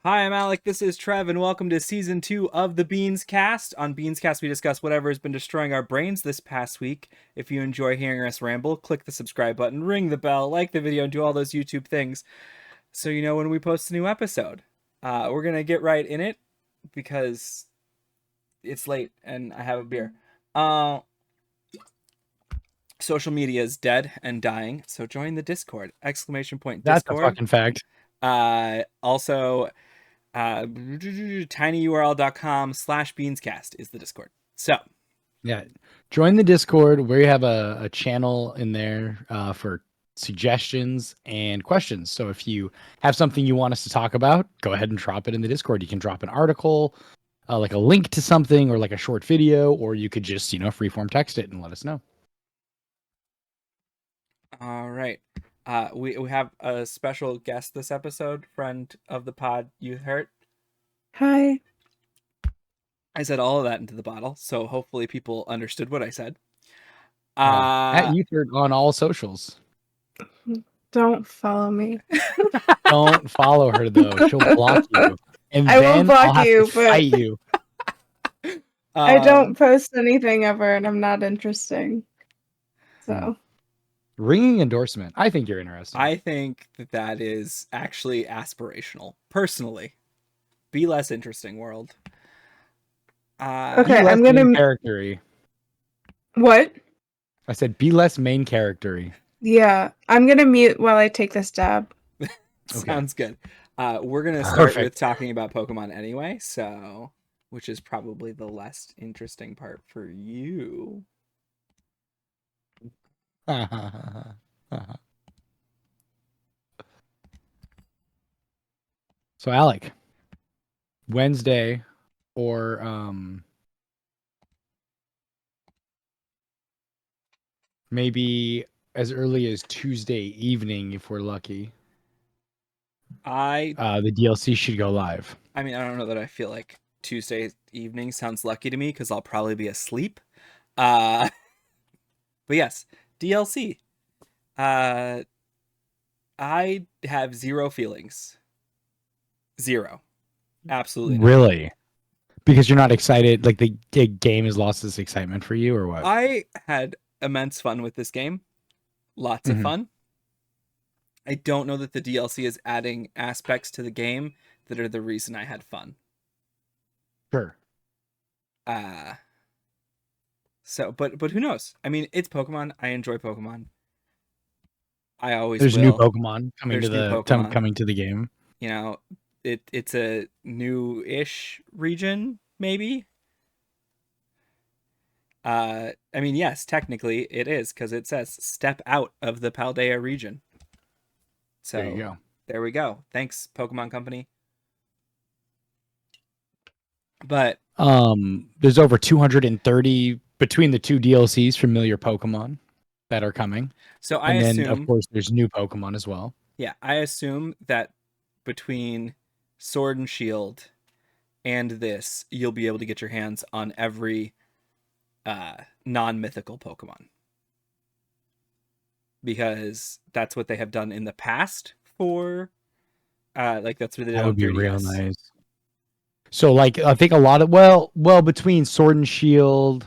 Hi, I'm Alec. This is Trev, and welcome to Season 2 of the Beanscast. On Beanscast, we discuss whatever has been destroying our brains this past week. If you enjoy hearing us ramble, click the subscribe button, ring the bell, like the video, and do all those YouTube things so you know when we post a new episode. We're going to get right in it because it's late and I have a beer. Social media is dead and dying, so join the Discord! Exclamation point That's a Discord. fucking fact. Also, tinyurl.com/beanscast is the Discord. So Yeah. Join the Discord. We have a channel in there for suggestions and questions. So if you have something you want us to talk about, go ahead and drop it in the Discord. You can drop an article, like a link to something or like a short video, or you could just, freeform text it and let us know. all right. We have a special guest this episode, friend of the pod, Youth Hurt. Hi. I said all of that into the bottle, so hopefully people understood what I said. At Euthert on all socials. Don't follow me. Don't follow her though. She'll block you. And I then will block I'll have you, to but fight you. I don't post anything ever, and I'm not interesting. So Ringing endorsement. I think you're interesting. I think that is actually aspirational. Personally, be less interesting, world. okay, be less I'm gonna main character-y. What? I said be less main character-y. Yeah, I'm gonna mute while I take this dab. Sounds good. We're gonna start with talking about Pokemon anyway, so which is probably the less interesting part for you. So Alec, Wednesday or maybe as early as Tuesday evening if we're lucky. The DLC should go live. I mean, I don't know that I feel like Tuesday evening sounds lucky to me because I'll probably be asleep. But yes, DLC. I have zero feelings. Zero. Absolutely not. Really? Because you're not excited? Like the game has lost its excitement for you, or what? I had immense fun with this game. Lots of fun. I don't know that the DLC is adding aspects to the game that are the reason I had fun. Sure. So, but who knows? I mean, it's Pokemon. I enjoy Pokemon. I always There's will. new Pokemon coming Pokemon. to the game. You know, it's a new-ish region, maybe. I mean, yes, technically it is because it says step out of the Paldea region. So there you go. There we go. Thanks, Pokemon Company. But there's over 230 between the two DLCs, familiar Pokemon that are coming. So then of course there's new Pokemon as well. Yeah, I assume that between Sword and Shield and this, you'll be able to get your hands on every non-mythical Pokemon. Because that's what they have done in the past for that's what they did. That would be real nice. So like I think a lot of well between Sword and Shield,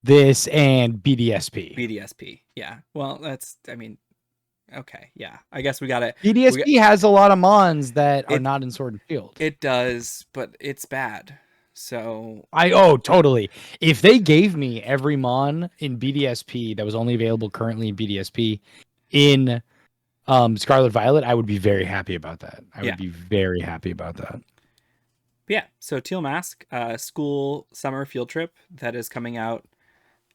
this and BDSP. BDSP, yeah. Well, okay, yeah. I guess we got it. BDSP has a lot of mons that are not in Sword and Shield. It does, but it's bad. So totally. If they gave me every mon in BDSP that was only available currently in BDSP in Scarlet Violet, I would be very happy about that. I would be very happy about that. Yeah, so Teal Mask, school summer field trip that is coming out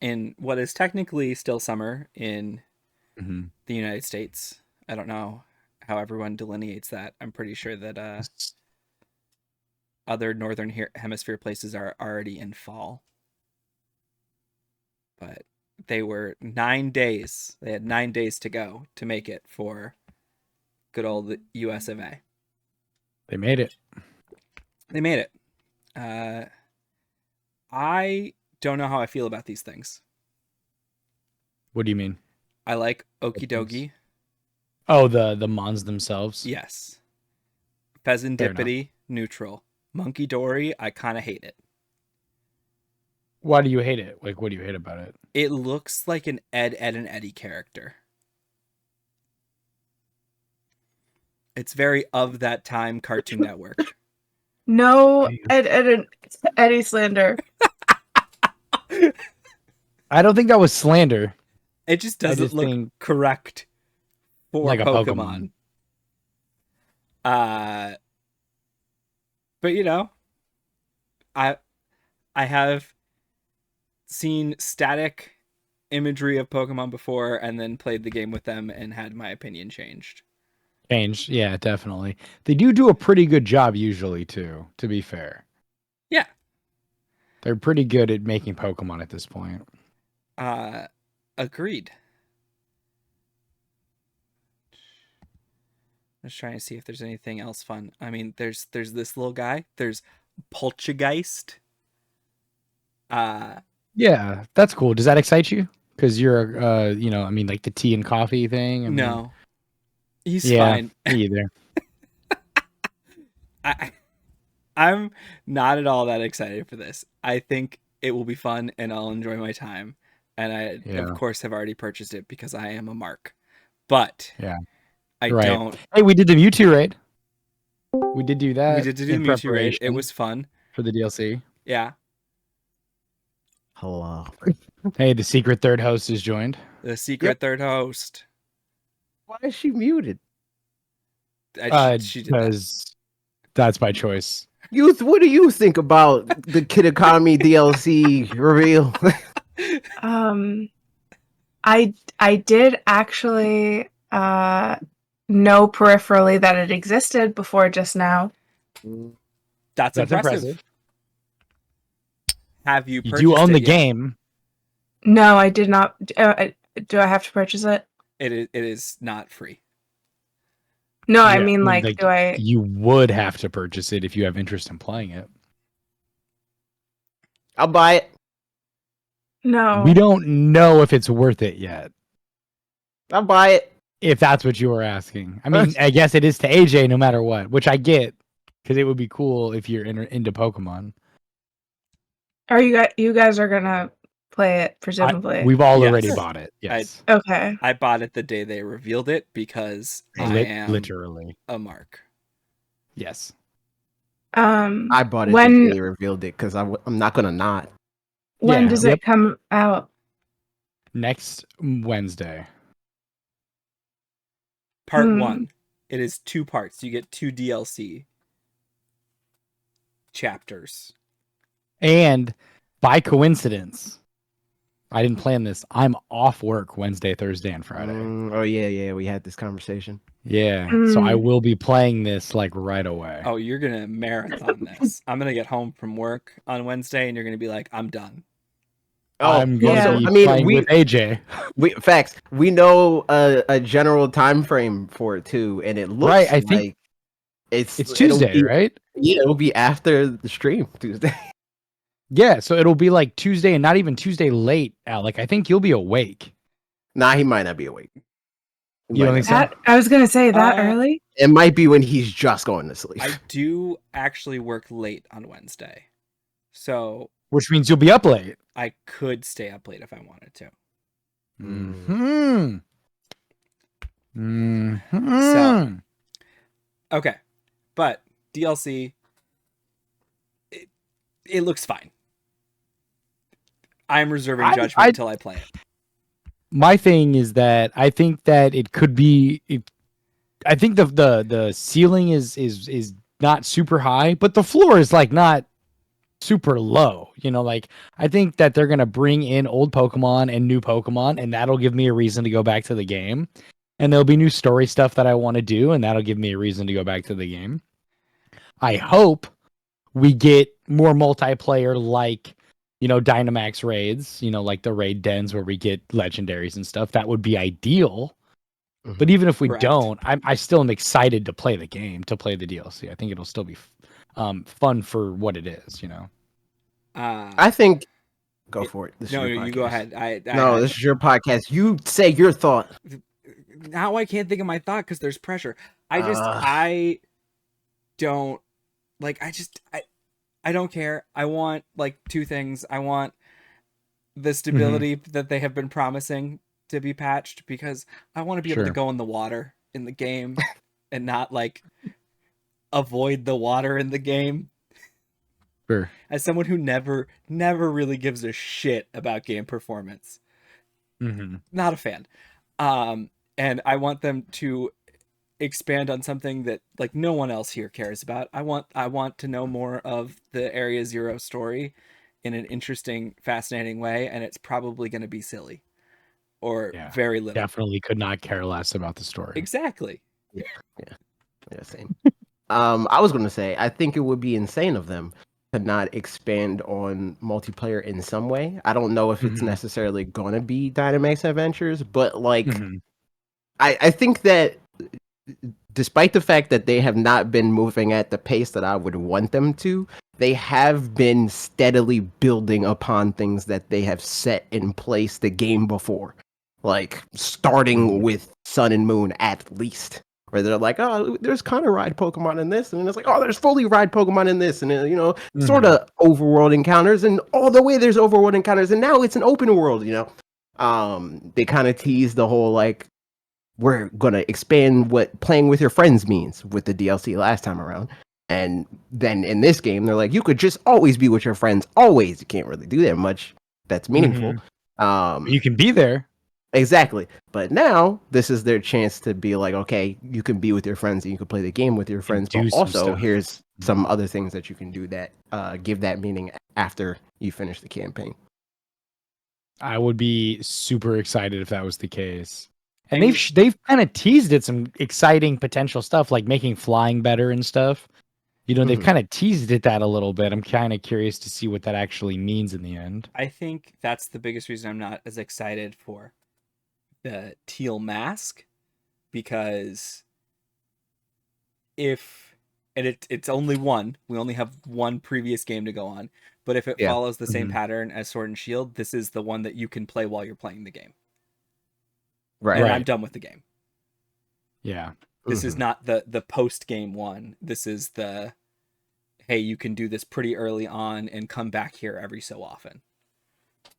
in what is technically still summer in the United States. I don't know how everyone delineates that. I'm pretty sure that other northern hemisphere places are already in fall. But they were 9 days. They had 9 days to go to make it for good old US of A. They made it. They made it. I don't know how I feel about these things. What do you mean? I like Okie Dokie. Oh, the mons themselves? Yes. Pheasantipity, neutral. Monkey Dory, I kind of hate it. Why do you hate it? Like, what do you hate about it? It looks like an Ed, and Eddie character. It's very of that time Cartoon Network. No, Eddie slander. I don't think that was slander. It just doesn't look correct for like Pokemon. But you know, I have seen static imagery of Pokemon before and then played the game with them and had my opinion changed. Yeah, definitely. They do a pretty good job usually too, to be fair. Yeah. They're pretty good at making Pokemon at this point. Agreed. I'm just trying to see if there's anything else fun. I mean, there's this little guy. There's Poltergeist. Yeah, that's cool. Does that excite you? Because you're, I mean, like the tea and coffee thing. No, he's fine. Me either. I'm not at all that excited for this. I think it will be fun and I'll enjoy my time. And I, of course, have already purchased it because I am a mark. But I don't. Hey, we did the Mewtwo raid. We did do that. We did do the Mewtwo raid. It was fun for the DLC. Yeah. Hello. Hey, the secret third host is joined. The secret third host. Why is she muted? She did that. That's my choice. Youth, what do you think about the Kid Economy DLC reveal? I did actually know peripherally that it existed before just now. That's impressive. Have you purchased you own the yet? game? No, I did not. Do I have to purchase it? It is not free. No, I mean, like, do I? You would have to purchase it if you have interest in playing it. I'll buy it. No. We don't know if it's worth it yet. I'll buy it. If that's what you were asking. I mean, I guess it is to AJ no matter what, which I get, because it would be cool if you're into Pokemon. Are you guys are gonna play it, presumably? We've all already bought it. Yes. Okay. I bought it the day they revealed it because I am literally a mark. Yes. I bought it the day they revealed it because I'm not gonna not. When does it come out? Next Wednesday. Part 1. It is 2 parts. You get 2 DLC chapters. And by coincidence, I didn't plan this. I'm off work Wednesday, Thursday, and Friday. Oh yeah, we had this conversation. Yeah, so I will be playing this like right away. Oh, you're gonna marathon this. I'm gonna get home from work on Wednesday, and you're gonna be like, "I'm done." I'm going to be playing with AJ. Facts. We know a general time frame for it too, and it looks right. I think it's Tuesday, right? Yeah, it'll be after the stream Tuesday. Yeah, so it'll be like Tuesday and not even Tuesday late, Alec. I think you'll be awake. Nah, he might not be awake. You don't think so? I was going to say that early. It might be when he's just going to sleep. I do actually work late on Wednesday. So... Which means you'll be up late. I could stay up late if I wanted to. So, okay. But DLC... It looks fine. I'm reserving judgment until I play it. My thing is that I think that it could be. I think the ceiling is not super high, but the floor is like not super low. You know, like I think that they're gonna bring in old Pokemon and new Pokemon, and that'll give me a reason to go back to the game. And there'll be new story stuff that I want to do, and that'll give me a reason to go back to the game. I hope we get more multiplayer, like, you know, Dynamax raids, you know, like the raid dens where we get legendaries and stuff. That would be ideal. Mm-hmm. But even if we don't, I still am excited to play the game, to play the DLC. I think it'll still be fun for what it is, you know. I think... Go for it. No, you go ahead. This is your podcast. You say your thought. Now I can't think of my thought because there's pressure. don't like. I don't care. I want like two things. I want the stability that they have been promising to be patched, because I want to be able to go in the water in the game and not like avoid the water in the game. Sure. As someone who never really gives a shit about game performance, not a fan. And I want them to expand on something that like no one else here cares about. I want to know more of the Area Zero story in an interesting, fascinating way, and it's probably going to be silly or very little. Definitely could not care less about the story. Exactly. Yeah, same. I was going to say, I think it would be insane of them to not expand on multiplayer in some way. I don't know if it's necessarily going to be Dynamax Adventures, but like, I think that despite the fact that they have not been moving at the pace that I would want them to, they have been steadily building upon things that they have set in place the game before. Like, starting with Sun and Moon at least. Where they're like, oh, there's kind of ride Pokemon in this. And then it's like, oh, there's fully ride Pokemon in this. And, you know, sort of overworld encounters. And all the way there's overworld encounters. And now it's an open world, you know. They kind of tease the whole, like, we're going to expand what playing with your friends means with the DLC last time around. And then in this game, they're like, you could just always be with your friends. Always. You can't really do that much. That's meaningful. You can be there. Exactly. But now this is their chance to be like, okay, you can be with your friends and you can play the game with your friends. But also here's some other things that you can do that give that meaning after you finish the campaign. I would be super excited if that was the case. And they've kind of teased it some exciting potential stuff, like making flying better and stuff. You know, they've kind of teased it that a little bit. I'm kind of curious to see what that actually means in the end. I think that's the biggest reason I'm not as excited for the teal mask, because it's only one. We only have one previous game to go on. But if it follows the same pattern as Sword and Shield, this is the one that you can play while you're playing the game. Right. And I'm done with the game. Yeah. This is not the post-game one. This is the, hey, you can do this pretty early on and come back here every so often.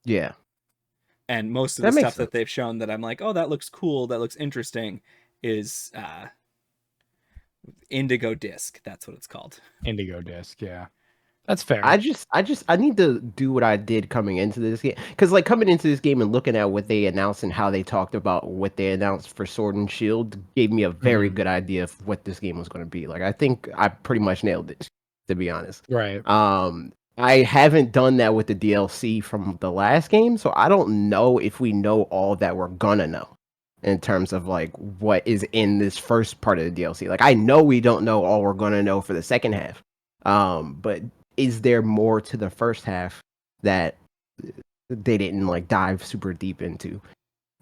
Yeah. And most of the stuff that they've shown that I'm like, oh, that looks cool, that looks interesting, is Indigo Disc. That's what it's called. Indigo Disc, yeah. That's fair. I need to do what I did coming into this game. Because, like, coming into this game and looking at what they announced and how they talked about what they announced for Sword and Shield gave me a very good idea of what this game was going to be. Like, I think I pretty much nailed it, to be honest. Right. I haven't done that with the DLC from the last game, so I don't know if we know all that we're gonna know in terms of like what is in this first part of the DLC. Like, I know we don't know all we're gonna know for the second half. But is there more to the first half that they didn't like dive super deep into?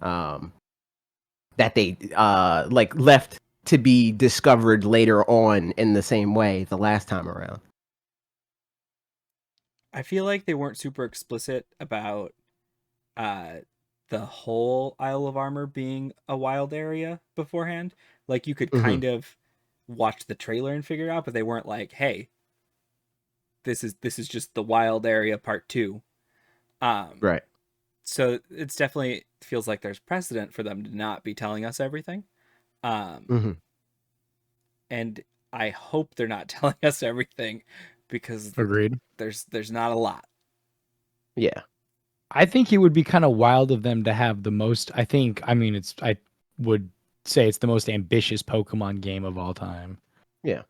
That they like left to be discovered later on in the same way the last time around. I feel like they weren't super explicit about the whole Isle of Armor being a wild area beforehand. Like, you could kind of watch the trailer and figure it out, but they weren't like, hey, this is just the wild area part 2. Right. So it's definitely feels like there's precedent for them to not be telling us everything. And I hope they're not telling us everything, because agreed. There's not a lot. Yeah. I think it would be kind of wild of them to have the most, I would say it's the most ambitious Pokemon game of all time. Yeah.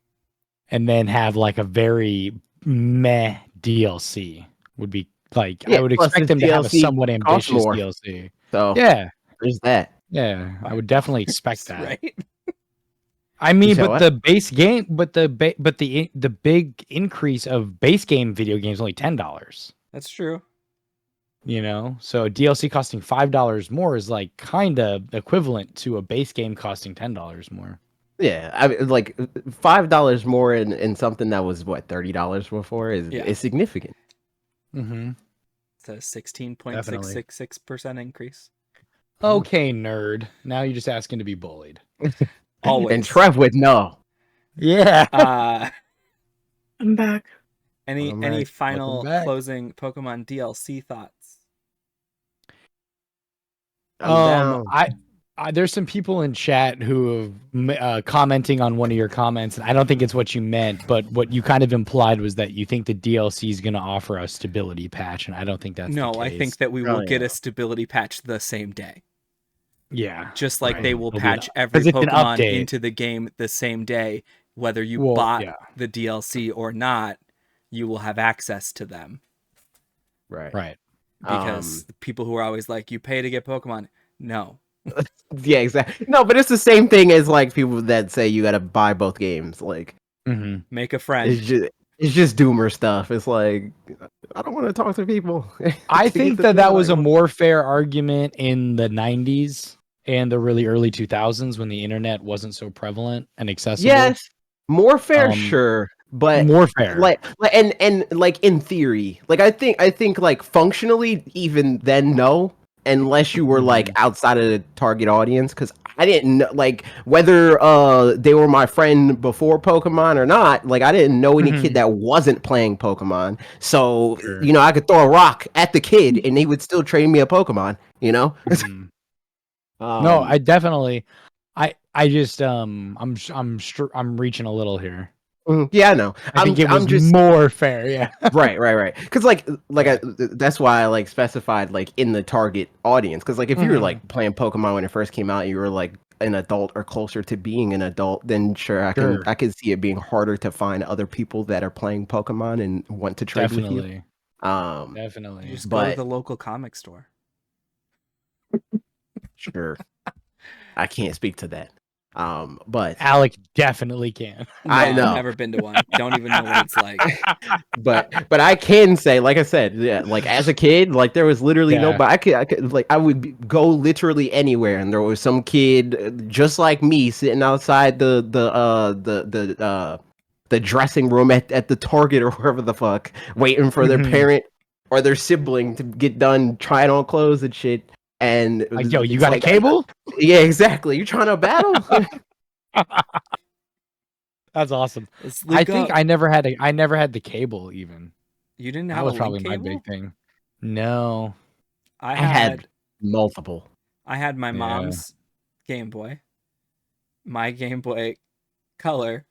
And then have like a very meh DLC would be like, I would expect them to have a somewhat ambitious DLC. So yeah, there's that. Yeah, I would definitely expect that. Right. I mean, but the base game, but the big increase of base game video games is only $10. That's true. You know, so a DLC costing $5 more is like kind of equivalent to a base game costing $10 more. Yeah, I mean, like $5 more in something that was what $30 before is significant. It's a 16.666% increase. Okay, nerd. Now you're just asking to be bullied. Always. And Trev would know. Yeah. I'm back. Any final back. closing Pokemon DLC thoughts? I'm down. There's some people in chat who have commenting on one of your comments, and I don't think it's what you meant, but what you kind of implied was that you think the DLC is going to offer a stability patch, and I don't think that's the case. I think that we will get yeah. a stability patch the same day. Yeah. Just like they will It'll be patch an- every 'cause it's an Pokemon update. into the game the same day, whether you Well, bought yeah. the DLC or not, you will have access to them. Right. Because the people who are always like, you pay to get Pokemon. No. Yeah, exactly. No, but it's the same thing as like people that say you got to buy both games. Like, Make a friend. it's just doomer stuff. It's like I don't want to talk to people. I To think get the that thing was I a want. more fair argument in the 90s and the really early 2000s when the internet wasn't so prevalent and accessible. Yes, more fair, sure, but more fair. Like and like in theory, like I think like functionally, even then, no, unless you were like outside of the target audience, because I didn't know like whether they were my friend before Pokemon or not. Like I didn't know any kid that wasn't playing Pokemon, so you know I could throw a rock at the kid and he would still trade me a Pokemon. You know. No, I definitely. I just I'm reaching a little here. Yeah, I know. I think it was just more fair. Yeah. right. Because that's why I like specified like in the target audience. Because like if you were like playing Pokemon when it first came out, and you were like an adult or closer to being an adult, then sure I can see it being harder to find other people that are playing Pokemon and want to trade with you. Definitely. You just go to the local comic store. Sure. I can't speak to that. But Alec definitely can. No, I know. I've never been to one. Don't even know what it's like. but I can say, like I said, yeah, like as a kid, like there was literally nobody. I could like I would go literally anywhere, and there was some kid just like me sitting outside the dressing room at the Target or wherever the fuck, waiting for their parent or their sibling to get done trying on clothes and shit. And like, yo, you got like, a cable? Yeah, exactly. You trying to battle? That's awesome. I think I never had the cable even. You didn't have that was a probably link my cable? big thing. No. I had multiple. I had my mom's Game Boy, my Game Boy Color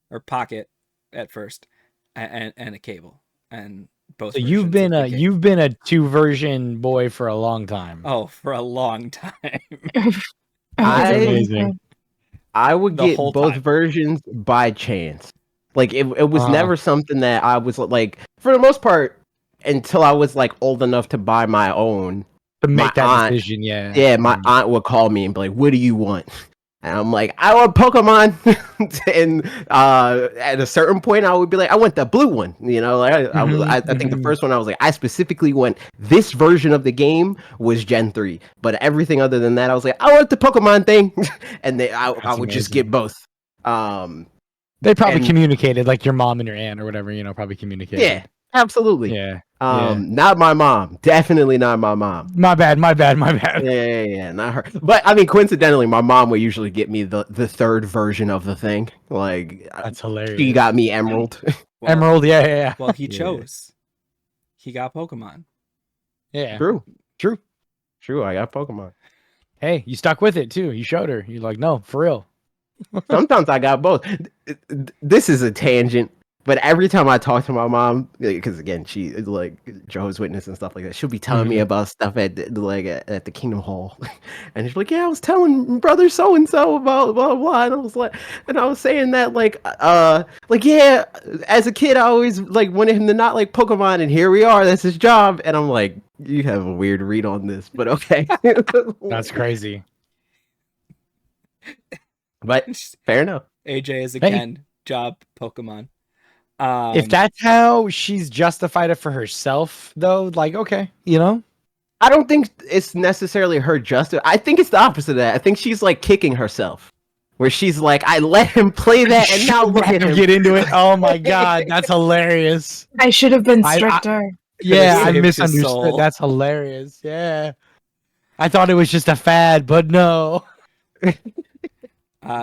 or Pocket at first, and a cable, and both. So you've been a 2-version boy for a long time. Oh, for a long time. That's amazing. I would get both versions by chance. Like it was never something that I was like, for the most part, until I was like old enough to buy my own. To make that decision, yeah. Yeah, my aunt would call me and be like, "What do you want?" And I'm like, "I want Pokemon." And at a certain point, I would be like, "I want the blue one." You know, like I think the first one I was like, I specifically want this version of the game was Gen 3, but everything other than that, I was like, "I want the Pokemon thing," and I would just get both. They probably communicated, like your mom and your aunt or whatever, you know, probably communicated. Yeah, absolutely. Yeah. Not my mom. Definitely not my mom. My bad. Yeah, not her. But I mean, coincidentally, my mom would usually get me the third version of the thing. Like that's hilarious. She got me Emerald. Well, Emerald, yeah. Well, he chose. He got Pokemon. Yeah. True. I got Pokemon. Hey, you stuck with it too. You showed her. You're like, no, for real. Sometimes I got both. This is a tangent, but every time I talk to my mom, because again, she is like Jehovah's Witness and stuff like that, she'll be telling me about stuff at the Kingdom Hall, and she's like, "Yeah, I was telling brother so and so about blah blah," and I was saying that like yeah, as a kid, I always like wanted him to not like Pokemon, and here we are, that's his job, and I'm like, you have a weird read on this, but okay, that's crazy. But fair enough. AJ is again job Pokemon. If that's how she's justified it for herself, though, like, okay, you know, I don't think it's necessarily her justice. I think it's the opposite of that. I think she's like kicking herself, where she's like, I let him play that, and now look at him get into it. Oh my god, that's hilarious. I should have been stricter. I misunderstood. That's hilarious. Yeah, I thought it was just a fad, but no.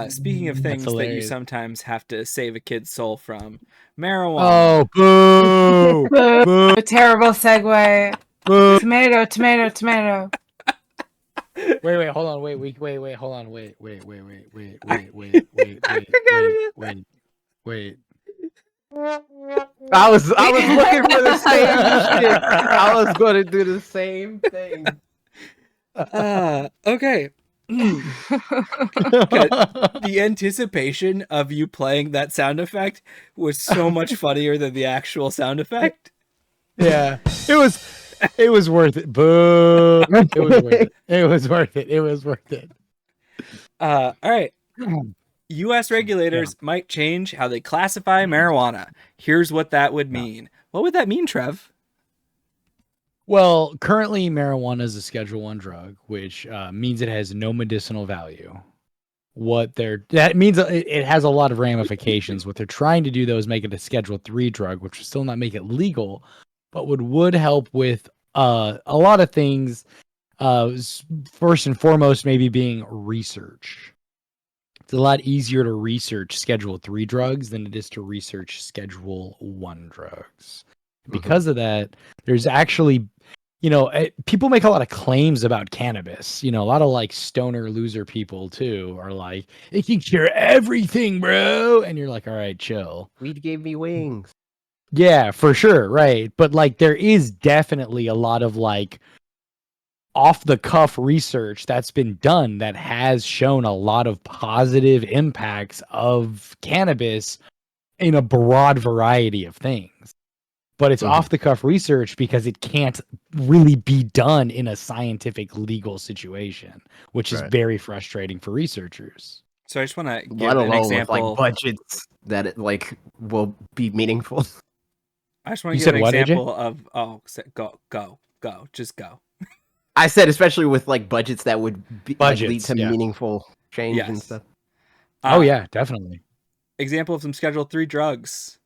Speaking of That's things that you hilarious. sometimes have to save a kid's soul from, marijuana. Oh, boo! Boo! A terrible segue. Boo! Tomato, tomato, tomato. Wait, hold on. Wait, hold on. Wait. I was looking for the same shit. I was going to do the same thing. Okay. The anticipation of you playing that sound effect was so much funnier than the actual sound effect. Yeah, it was worth it. Boo! It was worth it. It was worth it. It was worth it. All right. U.S. regulators might change how they classify marijuana. Here's what that would mean. What would that mean, Trev? Well, currently marijuana is a Schedule 1 drug, which means it has no medicinal value. That means it has a lot of ramifications. What they're trying to do, though, is make it a Schedule 3 drug, which will still not make it legal, but would help with a lot of things. First and foremost, maybe being research. It's a lot easier to research Schedule 3 drugs than it is to research Schedule 1 drugs. Because of that, there's actually, people make a lot of claims about cannabis. A lot of like stoner loser people too are like, it can cure everything, bro. And you're like, all right, chill. Weed gave me wings. Yeah, for sure. Right. But like, there is definitely a lot of like off the cuff research that's been done that has shown a lot of positive impacts of cannabis in a broad variety of things. But it's off the cuff research because it can't really be done in a scientific legal situation, which is very frustrating for researchers. So I just want to give Let an alone example. with like budgets that it like will be meaningful. I just want to You give said an what, AJ? example of go, just go. I said especially with like budgets that would be, like, lead to yeah. meaningful change and Yes. stuff. Oh yeah, definitely. Example of some Schedule 3 drugs: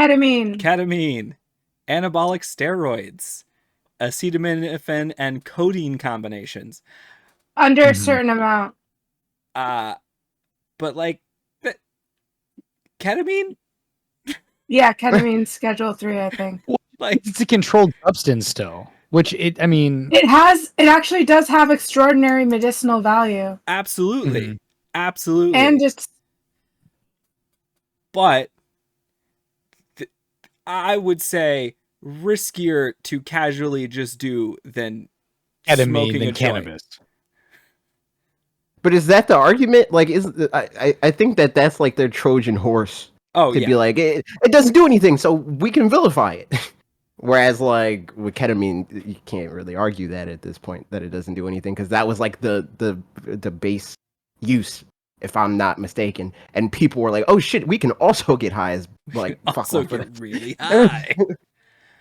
Ketamine. anabolic steroids, acetaminophen and codeine combinations. Under a certain amount. But like, ketamine? Yeah, ketamine Schedule 3, I think. Like, it's a controlled substance still, which it actually does have extraordinary medicinal value. absolutely. Absolutely. And just, but I would say riskier to casually just do than ketamine smoking than a cannabis. joint. But is that the argument? Like, I think that's like their Trojan horse to be like, it doesn't do anything, so we can vilify it. Whereas, like, with ketamine, you can't really argue that at this point, that it doesn't do anything, because that was like the base use, if I'm not mistaken. And people were like, oh shit, we can also get high as, like, also fuck get really high.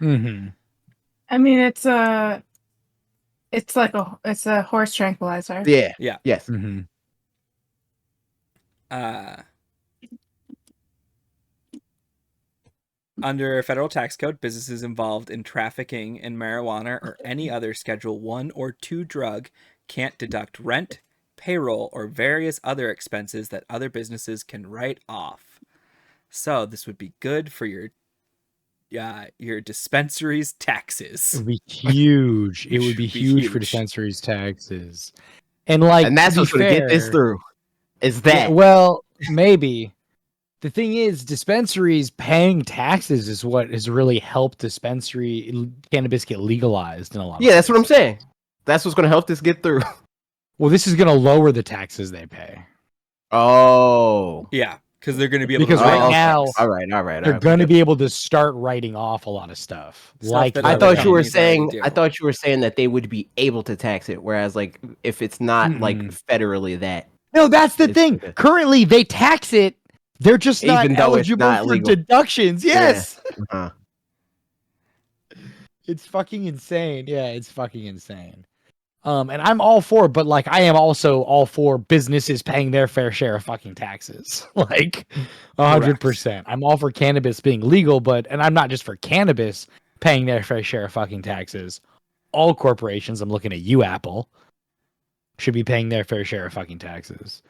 I mean, it's a horse tranquilizer. Yeah. Yeah. Yes. Under federal tax code, businesses involved in trafficking in marijuana or any other Schedule 1 or 2 drug can't deduct rent, payroll, or various other expenses that other businesses can write off. So this would be good for your dispensary's taxes. It would be huge. It would be huge for dispensaries' taxes. And that's what's going to get this through. Is that? Yeah, well, maybe. The thing is, dispensaries paying taxes is what has really helped cannabis get legalized in a lot of places. That's what I'm saying. That's what's going to help this get through. Well, this is going to lower the taxes they pay. Oh. Yeah, because they're going to be able to... Because right now, all right. They're going to be able to start writing off a lot of stuff. I thought you were saying that they would be able to tax it, whereas, like, if it's not, like, federally that... No, that's the thing. Currently, they tax it. They're just not eligible for deductions. Yes. Yeah. It's fucking insane. Yeah, it's fucking insane. And I'm all for, but like I am also all for businesses paying their fair share of fucking taxes. Like 100%. I'm all for cannabis being legal, and I'm not just for cannabis paying their fair share of fucking taxes. All corporations, I'm looking at you, Apple, should be paying their fair share of fucking taxes.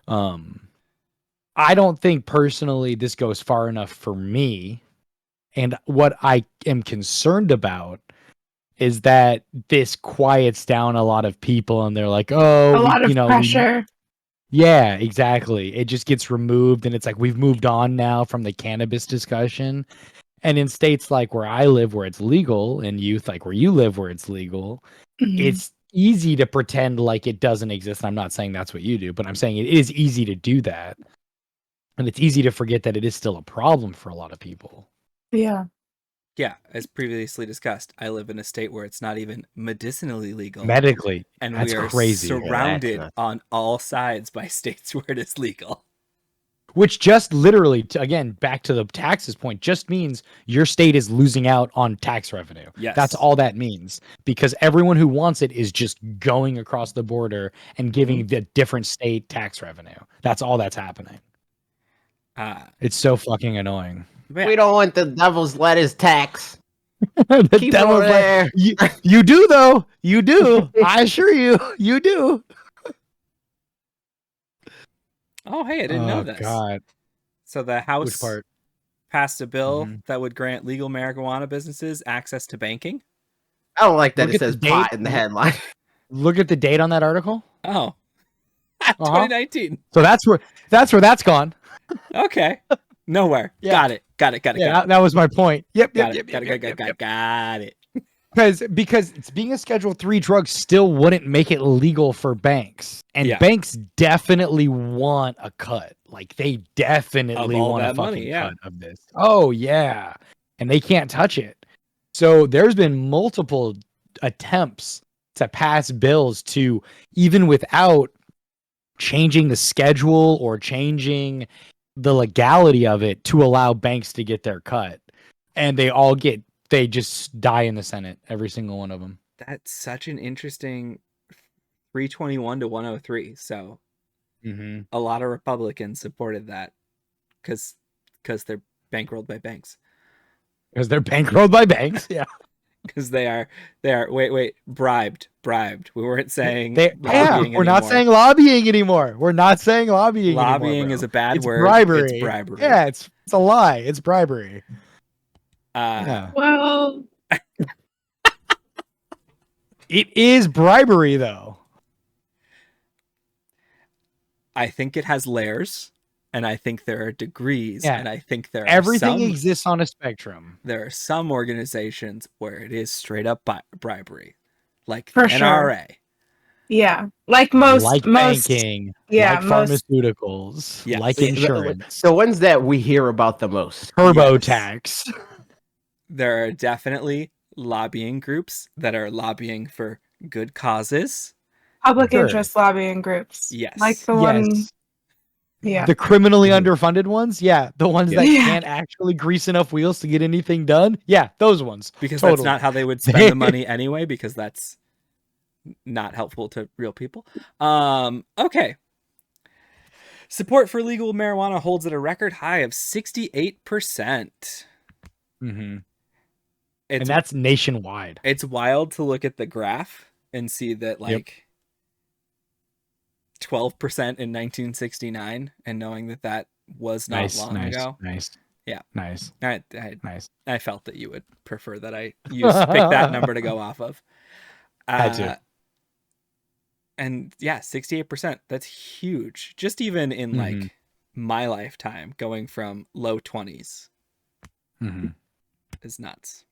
I don't think personally this goes far enough for me. And what I am concerned about is that this quiets down a lot of people and they're like, oh, A lot of pressure. Yeah, exactly. It just gets removed and it's like we've moved on now from the cannabis discussion. And in states like where I live, where it's legal, and youth like where you live, where it's legal, it's easy to pretend like it doesn't exist. I'm not saying that's what you do, but I'm saying it is easy to do that. And it's easy to forget that it is still a problem for a lot of people. Yeah. Yeah, as previously discussed, I live in a state where it's not even medicinally legal. Medically. And that's we are crazy. surrounded on all sides by states where it is legal. Which just literally, again, back to the taxes point, just means your state is losing out on tax revenue. Yes. That's all that means. Because everyone who wants it is just going across the border and giving the different state tax revenue. That's all that's happening. It's so fucking annoying. We don't want the devil's lettuce tax. The Keep devil's it there. You do, though. You do. I assure you, you do. Oh, hey, I didn't know this. God. So the House Which part? passed a bill that would grant legal marijuana businesses access to banking. I don't like that Look it at says the pot date. in the headline. Look at the date on that article. Oh, 2019. So that's where that's gone. Okay. Nowhere. Yeah. Got it. Yeah, that was my point. Yep. Got it. Because it's being a Schedule 3 drug still wouldn't make it legal for banks. And Yeah. banks definitely want a cut. Like they definitely Of all want a that fucking money, yeah. cut of this. Oh yeah. And they can't touch it. So there's been multiple attempts to pass bills to, even without changing the schedule or changing the legality of it, to allow banks to get their cut. And they just die in the Senate, every single one of them. That's such an interesting 321 to 103. So a lot of Republicans supported that because they're bankrolled by banks. Because they're bankrolled by banks. Yeah. Because they are bribed. We weren't saying lobbying we're anymore. not saying lobbying anymore. Lobbying anymore, is a bad it's word. Bribery. It's bribery. Yeah, it's a lie. It's bribery. Yeah. Well, it is bribery, though. I think it has layers, and I think there are degrees, and I think there are everything exists on a spectrum. There are some organizations where it is straight up bribery, like for NRA. Sure. Yeah, like most banking, yeah, like pharmaceuticals, yes. like insurance. The ones that we hear about the most. TurboTax. There are definitely lobbying groups that are lobbying for good causes. Public interest lobbying groups. Yes. Like the one. Yeah. The criminally underfunded ones? Yeah. The ones that can't actually grease enough wheels to get anything done? Yeah, those ones. Because that's not how they would spend the money anyway, because that's not helpful to real people. Okay. Support for legal marijuana holds at a record high of 68%. And that's nationwide. It's wild to look at the graph and see that 12% in 1969, and knowing that was not long ago. Nice. Yeah. Nice. I felt that you would prefer that I pick that number to go off of. Had to. And yeah, 68%. That's huge. Just even in like my lifetime, going from low 20s is nuts.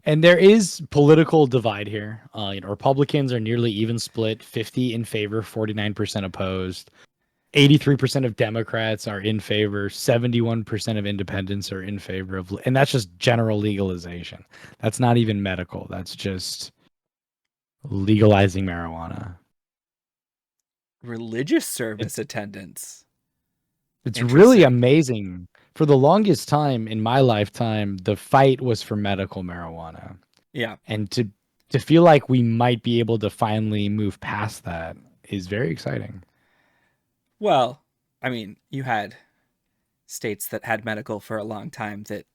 And there is political divide here. Republicans are nearly even split, 50 in favor, 49% opposed. 83% of Democrats are in favor, 71% of independents are in favor of, and that's just general legalization. That's not even medical. That's just legalizing marijuana. Religious service attendance. It's really amazing. For the longest time in my lifetime, the fight was for medical marijuana. Yeah. And to feel like we might be able to finally move past that is very exciting. Well, I mean, you had states that had medical for a long time that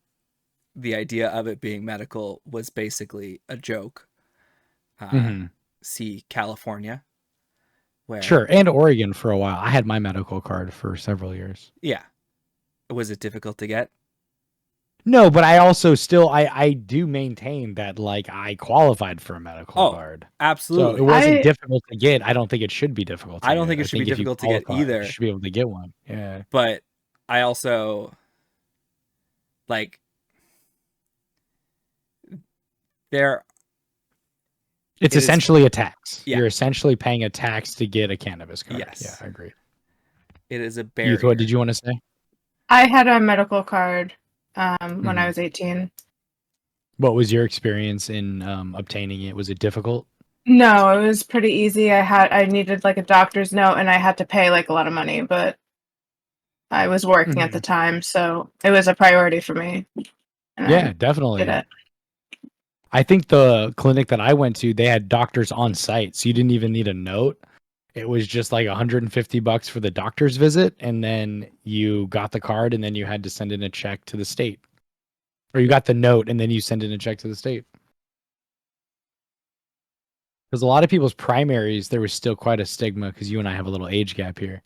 the idea of it being medical was basically a joke. See California. Where Sure, and Oregon for a while. I had my medical card for several years. Yeah. Was it difficult to get? No, but I also still I do maintain that like I qualified for a medical card. So Absolutely. it wasn't difficult to get. I don't think it should be difficult to I don't get. think it should be if you difficult to get qualify, either. you should be able to get one. Yeah. But I also like It's It is- essentially a tax. Yeah. You're essentially paying a tax to get a cannabis card. Yes. Yeah, I agree. it is a barrier. Youth, what did you want to say? I had a medical card when I was 18. What was your experience in obtaining it? Was it difficult? No, it was pretty easy. I needed like a doctor's note and I had to pay like a lot of money, but I was working at the time, so it was a priority for me. And Yeah, I definitely. did it. I think the clinic that I went to, they had doctors on site, so you didn't even need a note. It was just like $150 for the doctor's visit, and then you got the card, and then you had to send in a check to the state. Or you got the note, and then you send in a check to the state. Because a lot of people's primaries, there was still quite a stigma, because you and I have a little age gap here.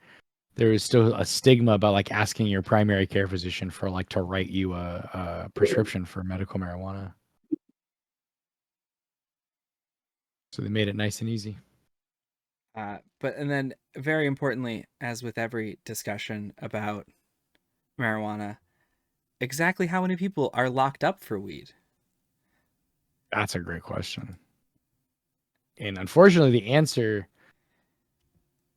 There was still a stigma about like asking your primary care physician for like to write you a prescription for medical marijuana. So they made it nice and easy. And then very importantly, as with every discussion about marijuana, exactly how many people are locked up for weed? That's a great question. And unfortunately, the answer,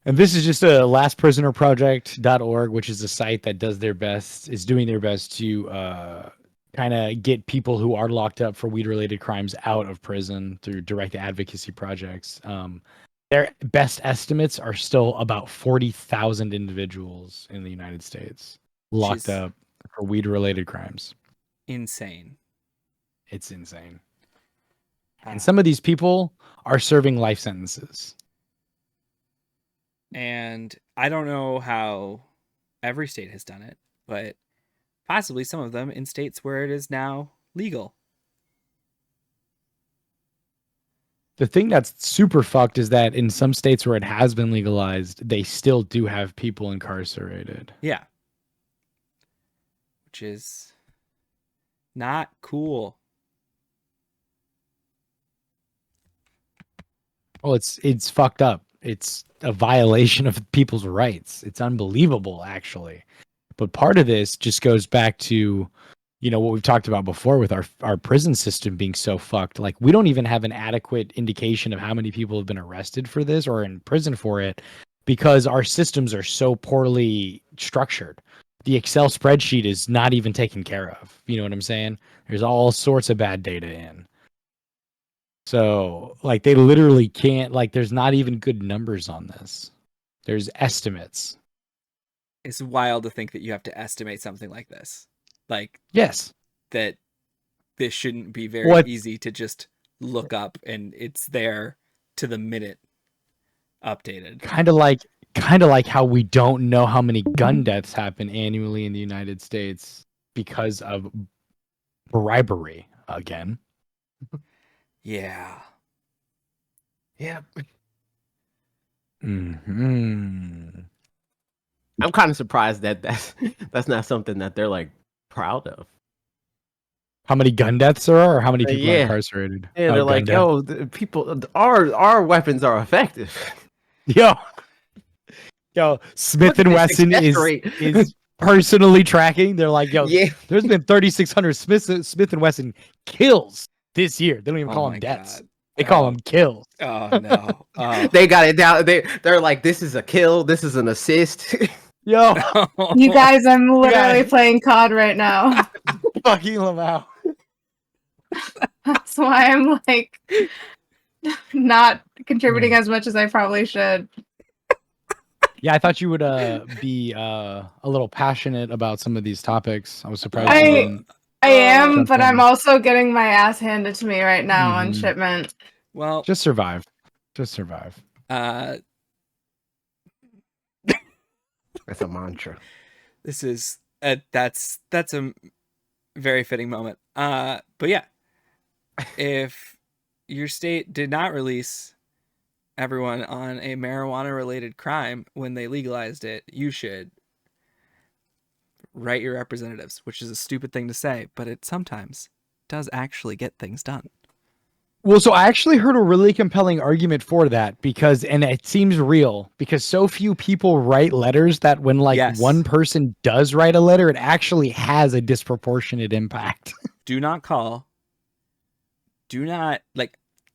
and this is just a lastprisonerproject.org, which is a site that is doing their best to kind of get people who are locked up for weed-related crimes out of prison through direct advocacy projects. Their best estimates are still about 40,000 individuals in the United States locked up for weed-related crimes. Insane. It's insane. And some of these people are serving life sentences. And I don't know how every state has done it, but possibly some of them in states where it is now legal. The thing that's super fucked is that in some states where it has been legalized, they still do have people incarcerated. Yeah. Which is not cool. Well, it's fucked up. It's a violation of people's rights. It's unbelievable, actually. But part of this just goes back to, what we've talked about before with our prison system being so fucked. Like, we don't even have an adequate indication of how many people have been arrested for this or in prison for it because our systems are so poorly structured. The Excel spreadsheet is not even taken care of. You know what I'm saying? There's all sorts of bad data in. So, like, they literally can't, like, there's not even good numbers on this. There's estimates. It's wild to think that you have to estimate something like this. Like, yes, that this shouldn't be very easy to just look up and it's there to the minute updated. Kind of like how we don't know how many gun deaths happen annually in the United States because of bribery again. Yeah. Yep. I'm kind of surprised that that's not something that they're like proud of. How many gun deaths there are, or how many people are incarcerated? Yeah, they're like, yo, our weapons are effective. Yo, Smith and Wesson is personally tracking. They're like, yo, there's been 3,600 Smith and Wesson kills this year. They don't even call them deaths. God. They call them kills. Oh no. They got it down. They're like, this is a kill. This is an assist. Yo, you guys, I'm literally playing COD right now. Fucking Lamau. That's why I'm like not contributing as much as I probably should. Yeah, I thought you would be a little passionate about some of these topics. I was surprised. I am, but I'm also getting my ass handed to me right now on shipment. Well, just survive. Just survive. That's a mantra. This is that's a very fitting moment. But yeah, if your state did not release everyone on a marijuana-related crime when they legalized it, you should write your representatives, which is a stupid thing to say, but it sometimes does actually get things done. Well, so I actually heard a really compelling argument for that and it seems real because so few people write letters that when Yes. one person does write a letter, it actually has a disproportionate impact. Do not call. Do not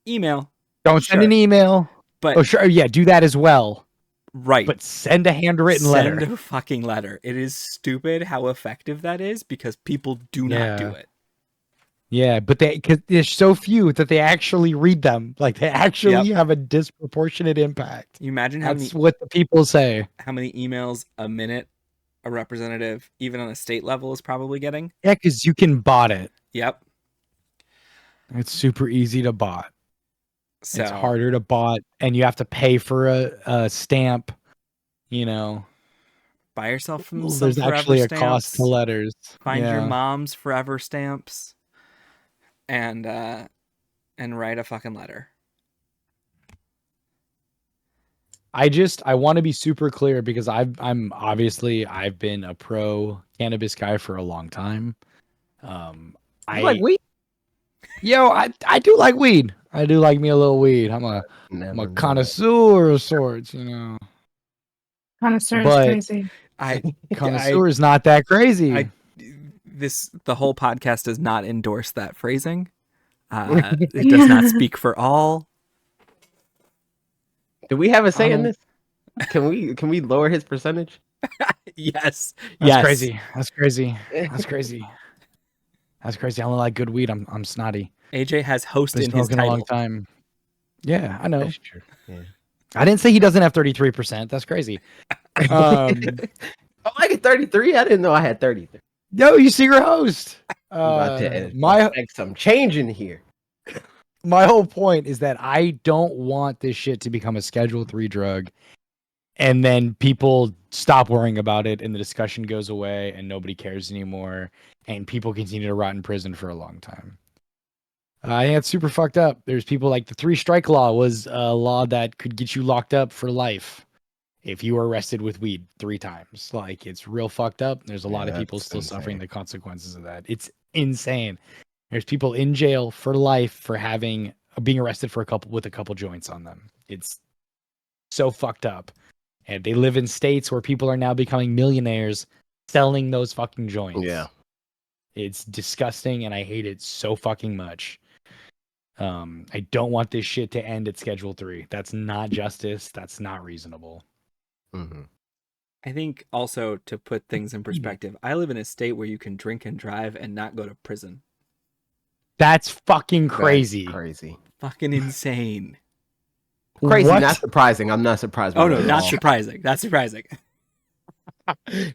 email. Don't send an email. But do that as well. Right. But send a handwritten letter. Send a fucking letter. It is stupid how effective that is because people do not do it. Yeah, but because there's so few that they actually read them. Like they actually have a disproportionate impact. You imagine that's what the people say. How many emails a minute a representative, even on a state level, is probably getting? Yeah, because you can bot it. Yep. It's super easy to bot. So, it's harder to bot, and you have to pay for a stamp. Buy yourself some There's forever actually stamps. A cost to letters. Find your mom's forever stamps, and write a fucking letter. I want to be super clear because I've been a pro cannabis guy for a long time. I like weed. Yo, I do like weed. I do like me a little weed. I'm a connoisseur of sorts, Connoisseur is crazy. Connoisseur is not that crazy. The whole podcast does not endorse that phrasing. It does not speak for all. Do we have a say in this? Can we lower his percentage? Yes. That's crazy. That's crazy. That's crazy. That's crazy. I only like good weed. I'm snotty. AJ has host in his title. A long time. Yeah, I know. That's true. Yeah. I didn't say he doesn't have 33%. That's crazy. I get 33. I didn't know I had 33. No, you see your host. I'm about to make some change in here. My whole point is that I don't want this shit to become a Schedule 3 drug, and then people stop worrying about it, and the discussion goes away, and nobody cares anymore, and people continue to rot in prison for a long time. I think that's super fucked up. There's people like the 3-strike law was a law that could get you locked up for life if you were arrested with weed 3 times. Like, it's real fucked up. There's a lot of people still suffering the consequences of that. It's insane. There's people in jail for life for being arrested with a couple joints on them. It's so fucked up. And they live in states where people are now becoming millionaires selling those fucking joints. Yeah. It's disgusting, and I hate it so fucking much. I don't want this shit to end at Schedule 3. That's not justice. That's not reasonable. Mm-hmm. I think also to put things in perspective, I live in a state where you can drink and drive and not go to prison. That's fucking crazy. That's crazy. Fucking insane. Crazy, what? Not surprising. I'm not surprised. Oh no, not surprising. Not surprising.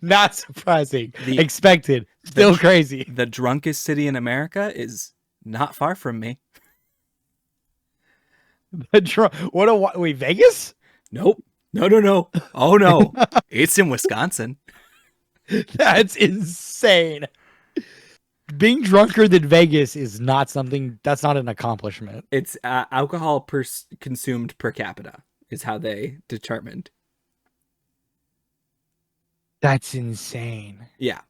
Not surprising. Expected. Still crazy. The drunkest city in America is not far from me. Wait, Vegas? Nope. No. Oh no. It's in Wisconsin. That's insane. Being drunker than Vegas is not something that's not an accomplishment. It's alcohol consumed per capita is how they determined. That's insane. Yeah.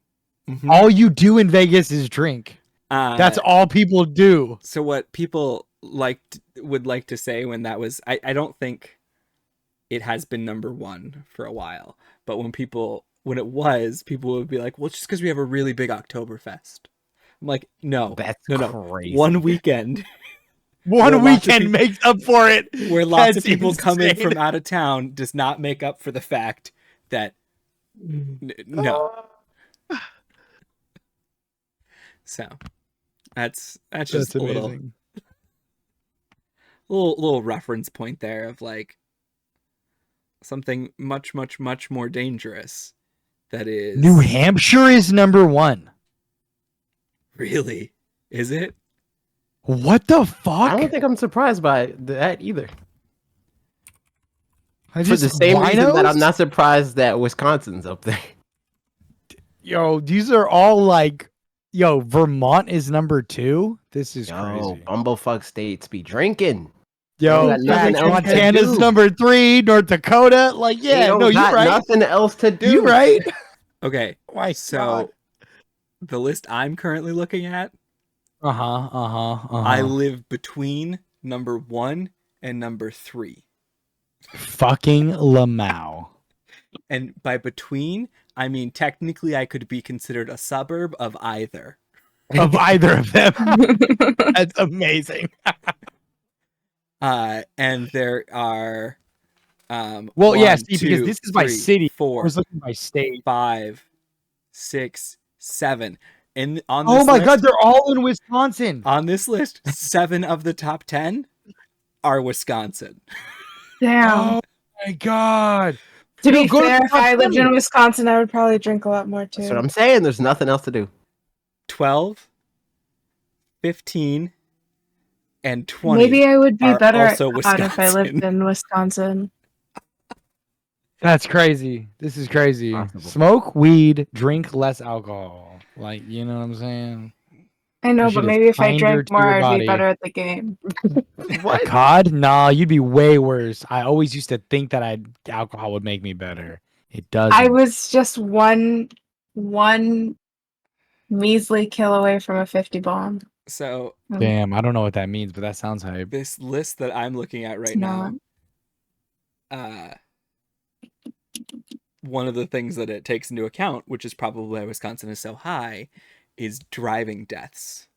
Mm-hmm. All you do in Vegas is drink. That's all people do. So what people would like to say when that was, I don't think it has been number 1 for a while, but when it was, people would be like, well, it's just because we have a really big Oktoberfest. I'm like, no, that's crazy. One weekend. One weekend makes up for it. Where lots of people come in from out of town does not make up for the fact that no. So that's just a little reference point there of like something much, much, much more dangerous. That is, New Hampshire is number 1. Really? Is it? What the fuck? I don't think I'm surprised by that either. For the same reason that I'm not surprised that Wisconsin's up there. Yo, these are all like, Vermont is number 2. This is crazy. Bumblefuck states be drinking. Yo, got nothing else to Montana's do. number 3, North Dakota. Like, They yeah, don't no, you're got right. nothing else to do. You right. Okay, My so God. the list I'm currently looking at, I live between number 1 and number 3. Fucking Lamau. And by between, I mean technically I could be considered a suburb of either. Of either of them. That's amazing. And there are Well, yeah, 1, see, because 2, this is by 3, city. I 4, was looking by state. 5, 6, 7. And on Oh this my list, God, they're all in Wisconsin. on this list, 7 of the top 10 are Wisconsin. Damn. Oh my God. To be Yo, go to fair, the if I top lived 20. in Wisconsin, I would probably drink a lot more too. That's what I'm saying. There's nothing else to do. 12, 15, and 20. Maybe I would be are better at also God if I lived Wisconsin. in Wisconsin. That's crazy. This is crazy. Possible. Smoke weed, drink less alcohol. Like, you know what I'm saying? I know, That shit but is maybe if I kinder drank to more, your I'd body. be better at the game. What? COD? Nah, you'd be way worse. I always used to think that alcohol would make me better. It doesn't. I was just one measly kill away from a 50 bomb. So Damn, I don't know what that means, but that sounds hype. this list that I'm looking at right It's not. now, one of the things that it takes into account, which is probably why Wisconsin is so high, is driving deaths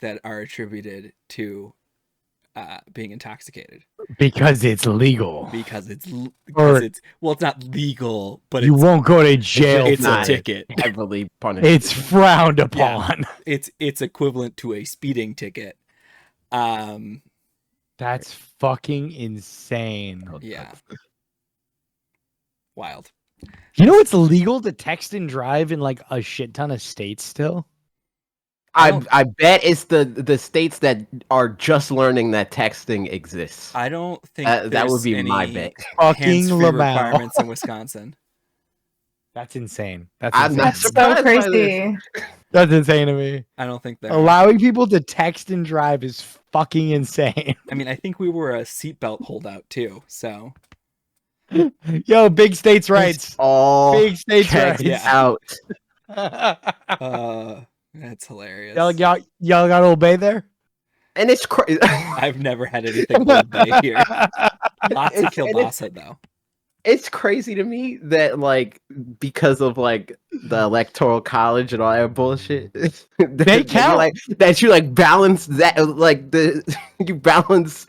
that are attributed to being intoxicated Because it's legal. because it's Or- it's not legal, but You it's won't go to jail. it's for a it. ticket. Heavily punished. It's frowned upon. It's equivalent to a speeding ticket. That's fucking insane. Yeah. Wild. You know it's illegal to text and drive in like a shit ton of states still? I bet it's the states that are just learning that texting exists. I don't think That would there's be my any bet. Fucking hands-free Lamau. requirements in Wisconsin. That's insane. That's I'm insane. not That's so surprised by this. crazy. That's insane to me. I don't think there. Allowing people to text and drive is fucking insane. I mean, I think we were a seatbelt holdout too. So Yo, big states' rights. All Big states' checked rights. out. that's hilarious. y'all gotta obey there? And it's crazy. I've never had anything Old Bay here. Lots of kielbasa though. It's crazy to me that like because of like the electoral college and all that bullshit, They count. that you like balance that like you balance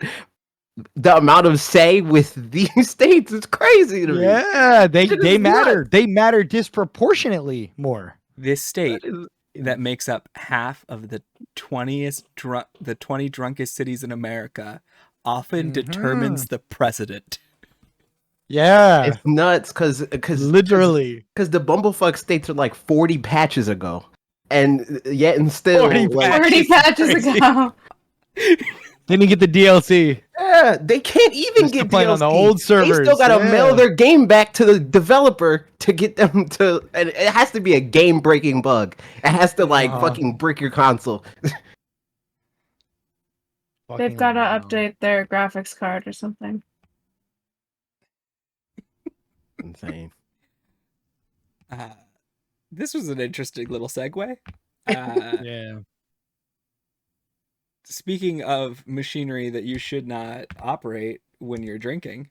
the amount of say with these states. It's crazy to me. Yeah, they Shit is matter. nuts. They matter disproportionately more. This state That is- that makes up half of the 20 drunkest cities in America often determines the president. Yeah, It's nuts because literally. because the bumblefuck states are like 40 patches ago, and yet and still 40 like, patches. 30 patches crazy. ago. Didn't get the DLC. yeah, they can't even Just get playing on the DLC. old They servers, still gotta yeah. mail their game back to the developer to get them to. And it has to be a game-breaking bug. It has to like fucking break your console. They've got to update their graphics card or something. Insane. This was an interesting little segue. Yeah. Speaking of machinery that you should not operate when you're drinking,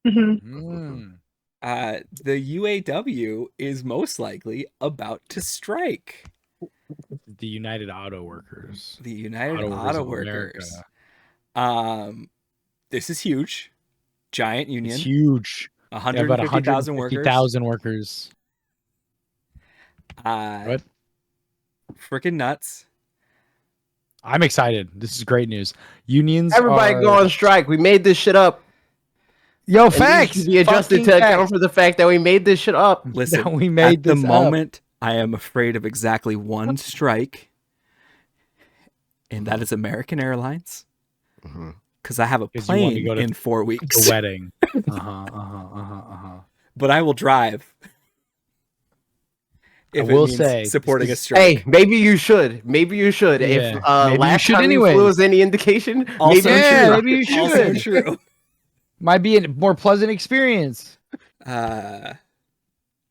Mhm. the UAW is most likely about to strike. The United Auto Workers. The United Auto Auto Workers of Workers. This is huge. Giant union. It's huge. They have about 150,000 workers. 150,000 workers. Freaking nuts. I'm excited. This is great news. Unions Everybody are... go on strike. We made this shit up. Yo, And these facts. should be adjusted Fucking to account facts. for the fact that we made this shit up. Listen, That we made at the this up. moment, I am afraid of exactly one strike, and that is American Airlines. Because I have a 'Cause you want to plane go to in 4 The weeks. wedding. But I will drive. If will it means say, supporting a this is- strike. Hey, maybe you should. Maybe you should. Yeah, If maybe you last should time you anyways. flew was any indication, Also maybe Yeah, true. maybe you should. Also true. Might be a more pleasant experience.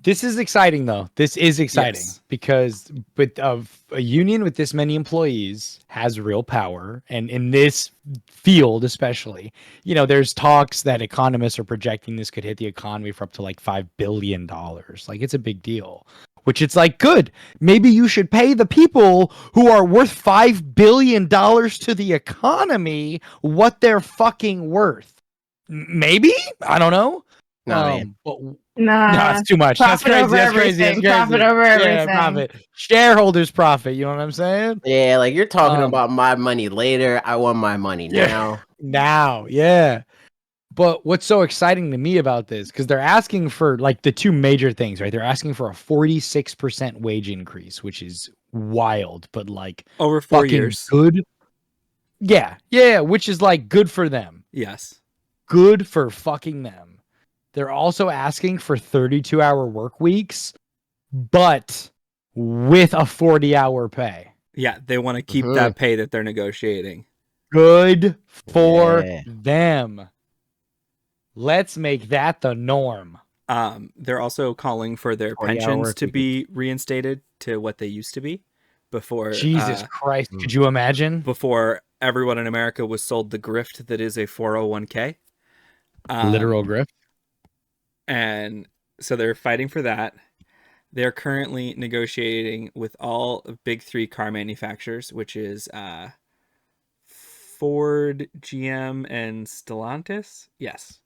This is exciting, though. This is exciting Yes. because of a union with this many employees has real power, and in this field, especially, there's talks that economists are projecting this could hit the economy for up to like $5 billion. Like, it's a big deal. Which it's like, good. Maybe you should pay the people who are worth $5 billion to the economy what they're fucking worth. Maybe? I don't know. No, man. But Nah, no, it's too much. That's profit crazy. over That's crazy. That's everything. crazy. Profit over Yeah, everything. profit. Shareholders profit. You know what I'm saying? Yeah, like you're talking Um, about my money later. I want my money Yeah. now. Now, yeah. But what's so exciting to me about this, because they're asking for like the two major things, right? They're asking for a 46% wage increase, which is wild, but like Over 4 fucking years. good. Yeah, which is like good for them. Yes. Good for fucking them. They're also asking for 32-hour work weeks, but with a 40-hour pay. Yeah, they want to keep that pay that they're negotiating. Good for Yeah. them. Let's make that the norm. They're also calling for their 40-hour pensions work to week. be reinstated to what they used to be before Jesus Christ. Could you imagine? before everyone in America was sold the grift that is a 401k. Literal grift. And so they're fighting for that. They're currently negotiating with all of big three car manufacturers, which is Ford, GM, and Stellantis. Yes.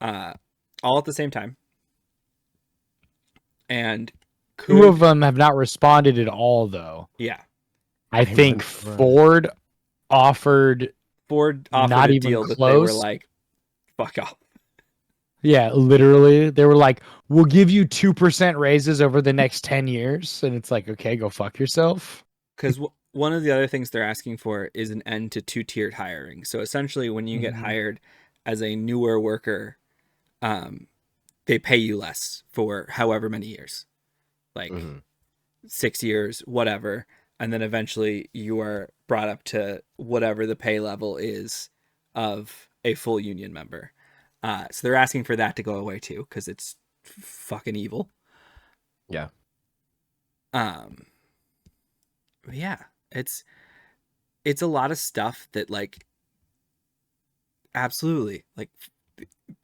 All at the same time. And Two of them have not responded at all, though. Yeah. I think Ford offered a not even deal that they were close. like, fuck off. Yeah, literally. They were like, we'll give you 2% raises over the next 10 years. And it's like, okay, go fuck yourself. Because one of the other things they're asking for is an end to two-tiered hiring. So essentially, when you get hired as a newer worker, they pay you less for however many years, like 6 years, whatever. And then eventually you are brought up to whatever the pay level is of a full union member. So they're asking for that to go away too, because it's fucking evil. Yeah. Yeah, it's a lot of stuff that like absolutely like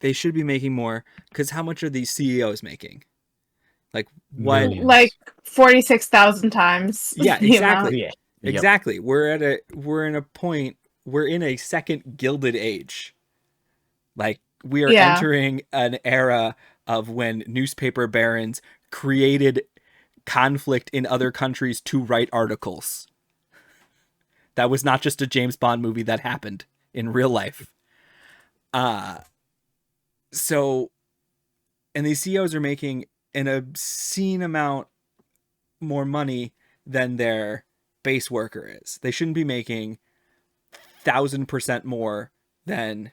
they should be making more, because how much are these CEOs making? Like what? Millions. Like 46,000 times. Yeah, the amount. exactly. Yeah. Exactly. We're in a second Gilded Age. Like we are entering an era of when newspaper barons created conflict in other countries to write articles. That was not just a James Bond movie, that happened in real life. So, and these CEOs are making an obscene amount more money than their base worker is. They shouldn't be making 1,000% more than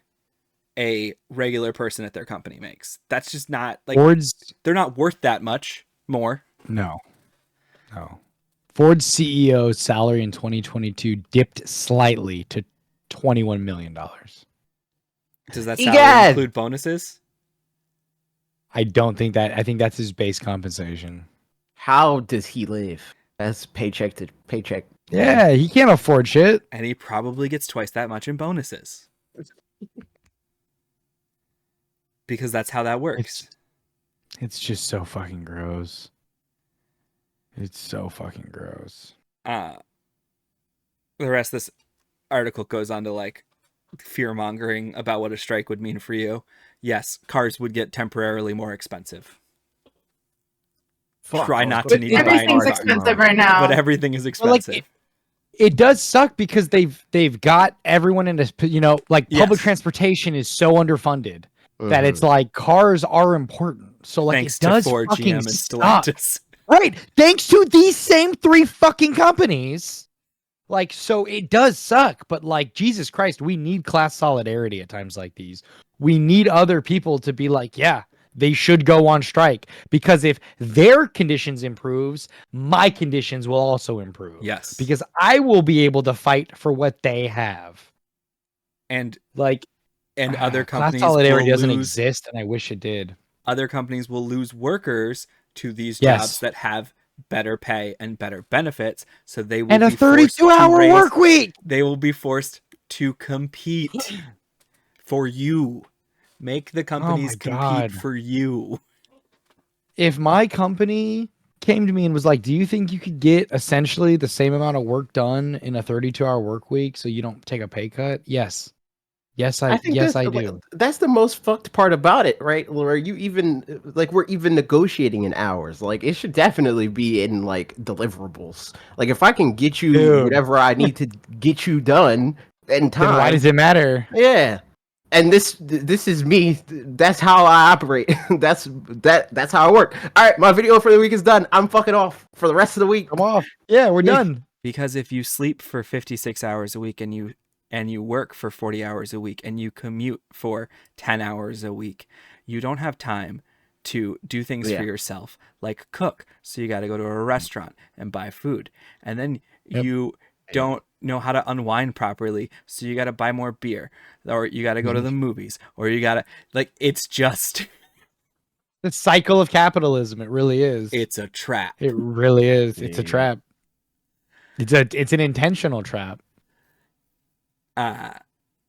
a regular person at their company makes. That's just not like they're not worth that much more. No. Ford's CEO salary in 2022 dipped slightly to $21 million. Does that salary include bonuses? I don't think that. I think that's his base compensation. How does he live? That's paycheck to paycheck. Yeah, he can't afford shit. And he probably gets twice that much in bonuses. Because that's how that works. It's just so fucking gross. It's so fucking gross. The rest of this article goes on to like fear mongering about what a strike would mean for you. Yes, cars would get temporarily more expensive. Try not to need to buy any Everything's car. expensive right now. But everything is expensive. Well, it does suck because they've got everyone in this, public transportation is so underfunded that it's like cars are important. So like thanks it does to Ford, fucking GM, and Stellantis. suck. Right. Thanks to these same three fucking companies. Like, so it does suck, but like, Jesus Christ, we need class solidarity at times like these. We need other people to be like, yeah, they should go on strike, because if their conditions improves, my conditions will also improve. Yes. Because I will be able to fight for what they have. And Like, other class companies solidarity will doesn't lose. exist, and I wish it did. Other companies will lose workers to these Yes. jobs that have better pay and better benefits, so they will And a be forced to 32-hour raise, work week. They will be forced to compete for you. Make the companies compete God. for you. If my company came to me and was like, do you think you could get essentially the same amount of work done in a 32-hour work week so you don't take a pay cut? Yes. I do. That's the most fucked part about it, right? Where you even like we're even negotiating in hours. Like it should definitely be in like deliverables. Like if I can get you Dude. whatever I need to get you done in time, Then why does it matter? Yeah. And this is me. That's how I operate. that's how I work. All right, my video for the week is done. I'm fucking off for the rest of the week. Come off. Yeah, we're done. Because if you sleep for 56 hours a week and you work for 40 hours a week and you commute for 10 hours a week, you don't have time to do things for yourself, like cook. So you got to go to a restaurant and buy food. And then you don't know how to unwind properly, so you got to buy more beer, or you got to go to the movies, or you got to, like, it's just the cycle of capitalism. It really is. It's a trap. It really is. It's a trap. It's an intentional trap.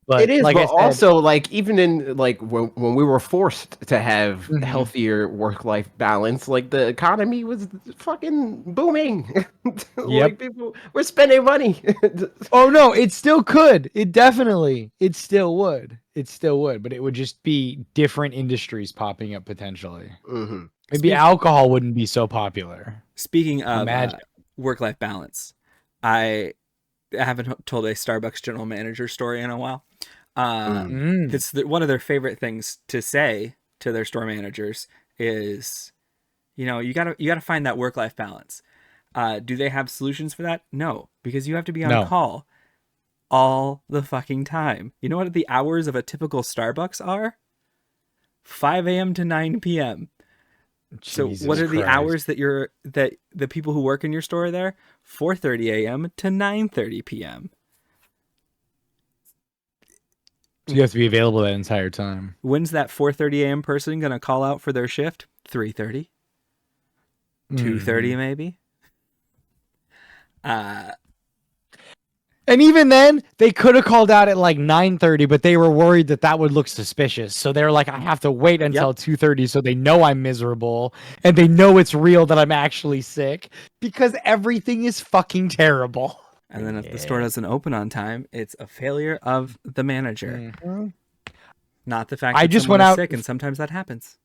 But it is, like, but also like even in like when we were forced to have healthier work-life balance, like the economy was fucking booming. Like people were spending money. Oh no, it still could. It still would. But it would just be different industries popping up potentially. Maybe alcohol wouldn't be so popular. Speaking of work-life balance, I haven't told a Starbucks general manager story in a while. It's one of their favorite things to say to their store managers is, you gotta find that work-life balance. Do they have solutions for that? No, because you have to be on call all the fucking time. You know what the hours of a typical Starbucks are? 5 a.m. to 9 p.m. So what are the hours that the people who work in your store are there? 4:30 a.m. to 9:30 p.m. So you have to be available that entire time. When's that 4:30 a.m. person going to call out for their shift? 3:30? 2:30 maybe? And even then, they could have called out at like 9:30, but they were worried that would look suspicious. So they're like, I have to wait until 2:30 so they know I'm miserable and they know it's real that I'm actually sick, because everything is fucking terrible. And then if the store doesn't open on time, it's a failure of the manager. Not the fact that someone is sick, and sometimes that happens.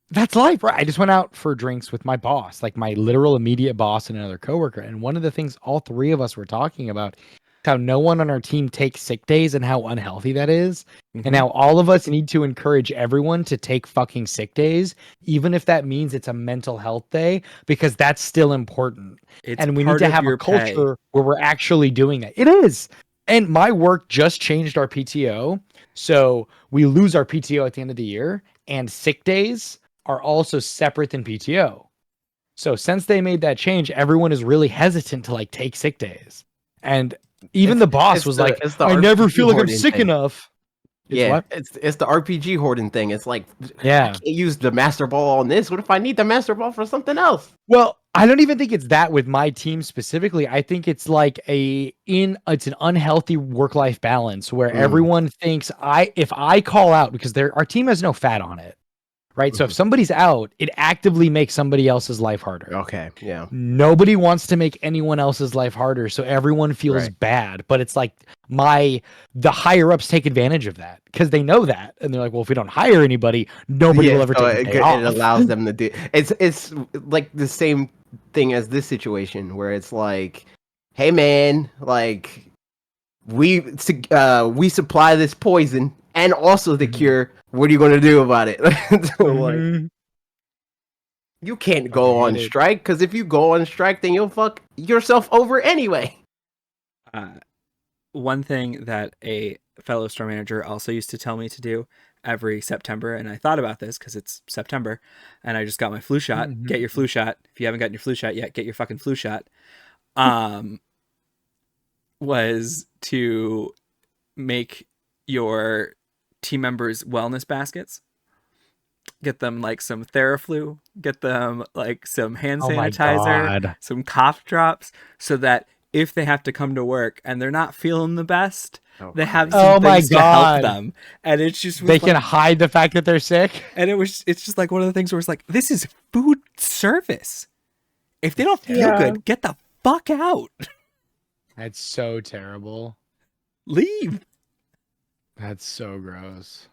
That's life, right? I just went out for drinks with my boss, like my literal immediate boss and another coworker. And one of the things all three of us were talking about is how no one on our team takes sick days and how unhealthy that is. And how all of us need to encourage everyone to take fucking sick days, even if that means it's a mental health day, because that's still important. And we need to have a culture where we're actually doing that. It is. And my work just changed our PTO. So we lose our PTO at the end of the year, and sick days are also separate than PTO. So since they made that change, everyone is really hesitant to like take sick days. And even the boss was like, I never feel like I'm sick enough. It's the RPG hoarding thing. It's like, I can't use the master ball on this. What if I need the master ball for something else? Well, I don't even think it's that with my team specifically. I think it's like it's an unhealthy work-life balance where everyone thinks if I call out, because our team has no fat on it. Right. So if somebody's out, it actively makes somebody else's life harder. Okay. Yeah. Nobody wants to make anyone else's life harder. So everyone feels bad. But it's like the higher ups take advantage of that because they know that. And they're like, well, if we don't hire anybody, nobody will ever take a day off. It allows them to do it's like the same thing as this situation where it's like, hey man, like we supply this poison and also the cure. What are you going to do about it? Like, you can't go on strike, because if you go on strike, then you'll fuck yourself over anyway. One thing that a fellow store manager also used to tell me to do every September, and I thought about this because it's September, and I just got my flu shot. Mhm. Get your flu shot. If you haven't gotten your flu shot yet, get your fucking flu shot. Was to make your team members wellness baskets. Get them like some Theraflu, get them like some hand Oh my sanitizer, God. some cough drops, so that if they have to come to work and they're not feeling the best, they have Christ. some Oh my things to help God. them. And it's just was They can like- hide the fact that they're sick. and it's just like one of the things where it's like, this is food service. If they don't feel Yeah. good, get the fuck out. That's so terrible. Leave. That's so gross.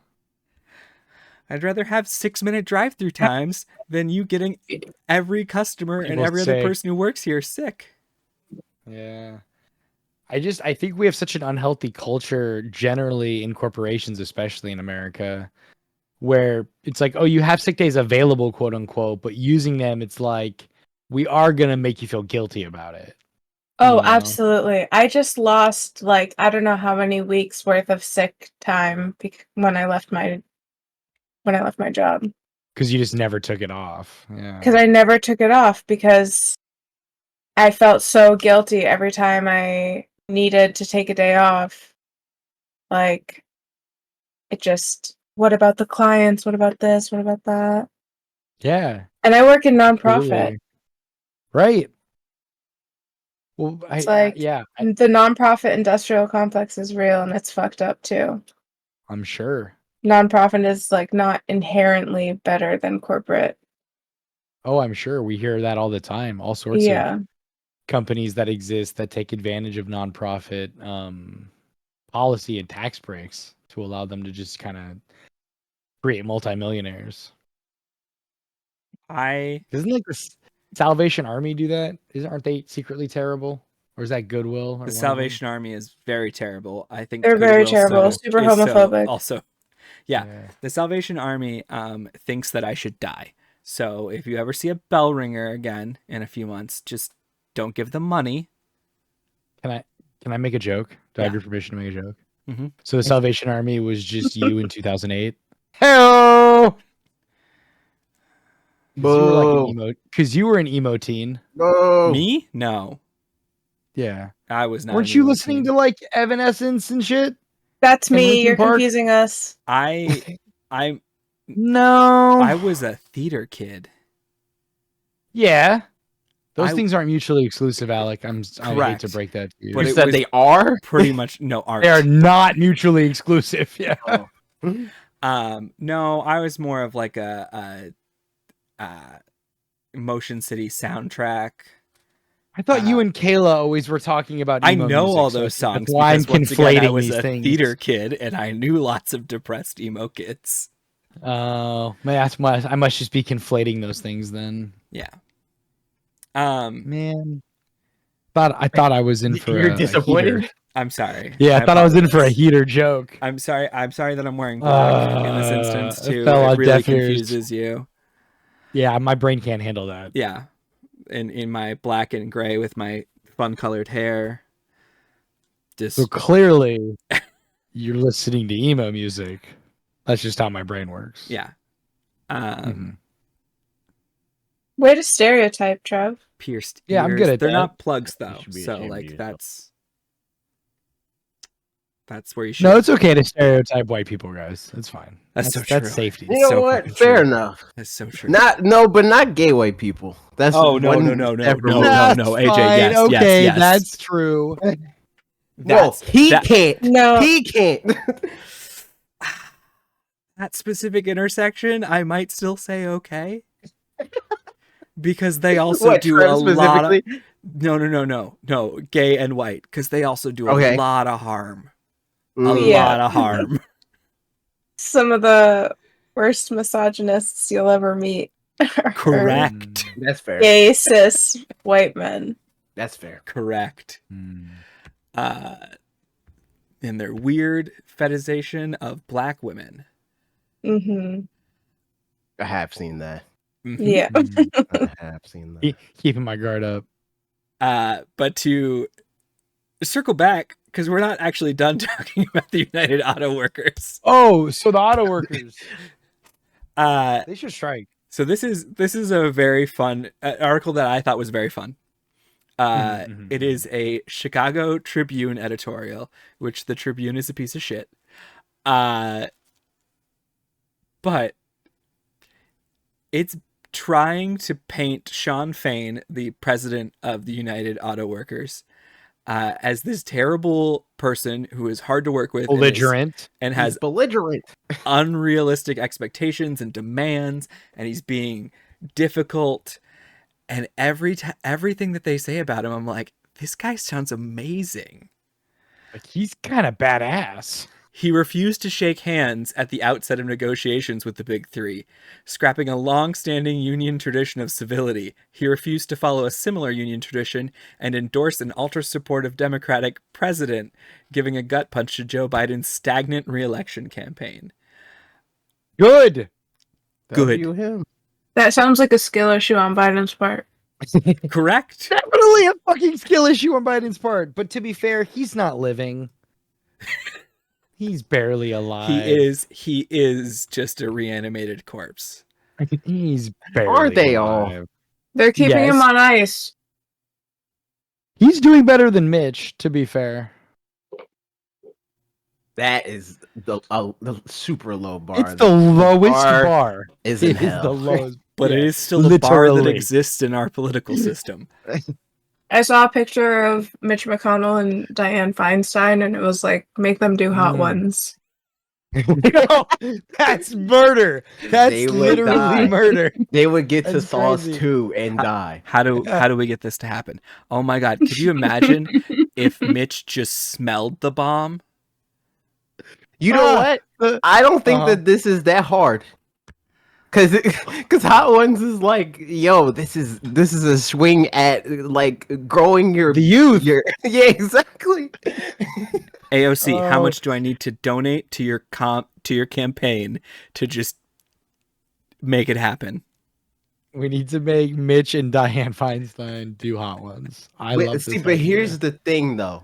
I'd rather have 6-minute drive-through times than you getting every customer and People every other sick. person who works here sick. Yeah. I think we have such an unhealthy culture generally in corporations, especially in America, where it's like, oh, you have sick days available, quote unquote, but using them, it's like, we are going to make you feel guilty about it. Oh, You know? absolutely. I just lost like I don't know how many weeks worth of sick time when I left my job Because you just never took it off. Yeah. because I never took it off because I felt so guilty every time I needed to take a day off. Like it just, what about the clients? What about this? What about that? Yeah. And I work in nonprofit. Absolutely. Right. Well, It's like yeah, the nonprofit industrial complex is real and it's fucked up too. I'm sure. Nonprofit is like not inherently better than corporate. Oh, I'm sure. We hear that all the time. All sorts Yeah. of companies that exist that take advantage of nonprofit policy and tax breaks to allow them to just kind of create multimillionaires. Doesn't like the Salvation Army do that? Aren't they secretly terrible? Or is that Goodwill? Or The Salvation Army is very terrible. I think They're very Goodwill terrible, so- super is so homophobic. also, yeah, the Salvation Army thinks that I should die. So if you ever see a bell ringer again in a few months, just don't give them money. Can I make a joke? Do I have Yeah. your permission to make a joke? Mm-hmm. So the Salvation Army was just you in 2008. Hello. Because you were an emo teen. No. Me? No, Yeah. I was not. Weren't an you emo listening teen. to like Evanescence and shit? That's And me. Linkin You're Park? confusing us. I No. was a theater kid. Yeah. Those I- things aren't mutually exclusive, Alec. I hate Correct. to break that to you. But You it said was they are? Pretty much no art. They are not mutually exclusive. Yeah. Oh. No, I was more of like a Motion City soundtrack. I thought you and Kayla always were talking about I emo know music, all so those songs that's why I'm because once again, I conflating was these a things. theater kid and I knew lots of depressed emo kids. Oh, I must just be conflating those things then. Yeah. Man, I thought I was in for You're a disappointed? heater. I'm sorry. Yeah, I thought I was in for a apologize. heater joke. I'm sorry that I'm wearing black in this instance It too. fell It on really deaf ears. confuses you. Yeah, my brain can't handle that. Yeah. In my black and gray with my fun colored hair. Just So clearly, you're listening to emo music. That's just how my brain works. yeah. Mhm. Way to stereotype, Trev. Pierced Yeah, I'm ears. good at They're that. not plugs though. should be So ashamed of like yourself. that's where you should. No, it's okay to stereotype white people, guys. That's fine. That's so That's true. safety. You know So what? fucking Fair true. enough. That's so true. But not gay white people. That's Oh, no, one no, no, no, separate no, movie. no, That's no, AJ, fine. yes, Okay, yes. that's true. Well, he that- can't. No. He can't. that specific intersection, I might still say okay. Because they also What, do Trev a lot of specifically? no, gay and white, because they also do a Okay. lot of harm. A Mm. Yeah. lot of harm. Some of the worst misogynists you'll ever meet are Correct. That's fair. gay cis white men. That's fair. Correct. Mm. And their weird fetishization of black women. Mm-hmm. I have seen that. Mhm. Yeah. Mm. I have seen that. Keeping my guard up. But to circle back because we're not actually done talking about the United Auto Workers. Oh, so the auto workers, They should strike. So this is a very fun article that I thought was very fun. It is a Chicago Tribune editorial, which the Tribune is a piece of shit. But it's trying to paint Shawn Fain, the president of the United Auto Workers, as this terrible person who is hard to work with, belligerent, and has belligerent, unrealistic expectations and demands, and he's being difficult. And everything that they say about him, I'm like, this guy sounds amazing. like he's kind of badass. He refused to shake hands at the outset of negotiations with the Big Three, scrapping a long-standing union tradition of civility. He refused to follow a similar union tradition and endorsed an ultra-supportive Democratic president, giving a gut punch to Joe Biden's stagnant re-election campaign. Good. W him. That sounds like a skill issue on Biden's part. Correct? Definitely a fucking skill issue on Biden's part. But to be fair, he's not living. He's barely alive. He is just a reanimated corpse. He's barely Aren't they alive. all? They're keeping him Yes. on ice. He's doing better than Mitch, to be fair. That is the super low bar. It's the lowest bar. Is in It is hell. the lowest. But Yeah, it is still a bar that literally. exists in our political system. I saw a picture of Mitch McConnell and Dianne Feinstein, and it was like, make them do hot ones. No, that's murder. That's They would literally die. murder. They would get to That's sauce crazy. too and die. How do we get this to happen? Oh my God. Could you imagine if Mitch just smelled the bomb? You know what? I don't think that this is that hard. Cause Hot Ones is like, yo, this is a swing at like growing your The youth. yeah, exactly. AOC, how Oh. much do I need to donate to your campaign to just make it happen? We need to make Mitch and Dianne Feinstein do hot ones. I love this. See, but here's the thing, though.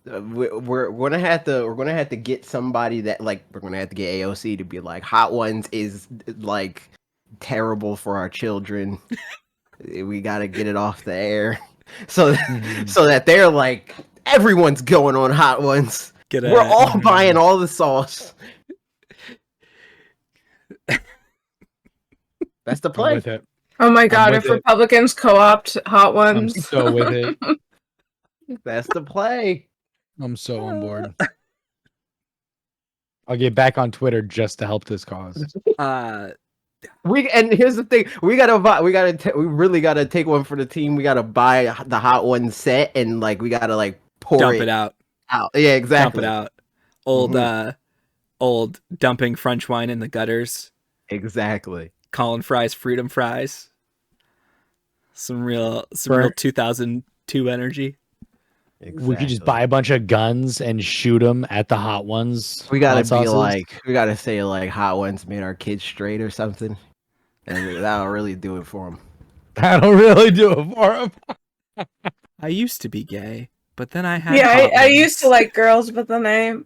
We're gonna have to get somebody that like we're gonna have to get AOC to be like Hot Ones is like terrible for our children. We gotta get it off the air, so that they're like everyone's going on Hot Ones. We're all buying all the sauce. That's the I'm play. with it. Oh my god, with if it. Republicans co-opt hot I'm ones. so with it. That's the play. I'm so on board. I'll get back on Twitter just to help this cause. Uh, And here's the thing: we really gotta take one for the team. We gotta buy the Hot One set and like we gotta like pour dump it out. Yeah, exactly. Dump it out. Old dumping French wine in the gutters. Exactly. Colin Fry's Freedom Fries. Some real 2002 energy. We could just buy a bunch of guns and shoot them at the hot ones. We gotta hot be sauces. like, we gotta say like Hot Ones made our kids straight or something, and that'll really do it for them. That'll really do it for them. I used to be gay, but then I had Yeah, hot I ones. used to like girls, but then I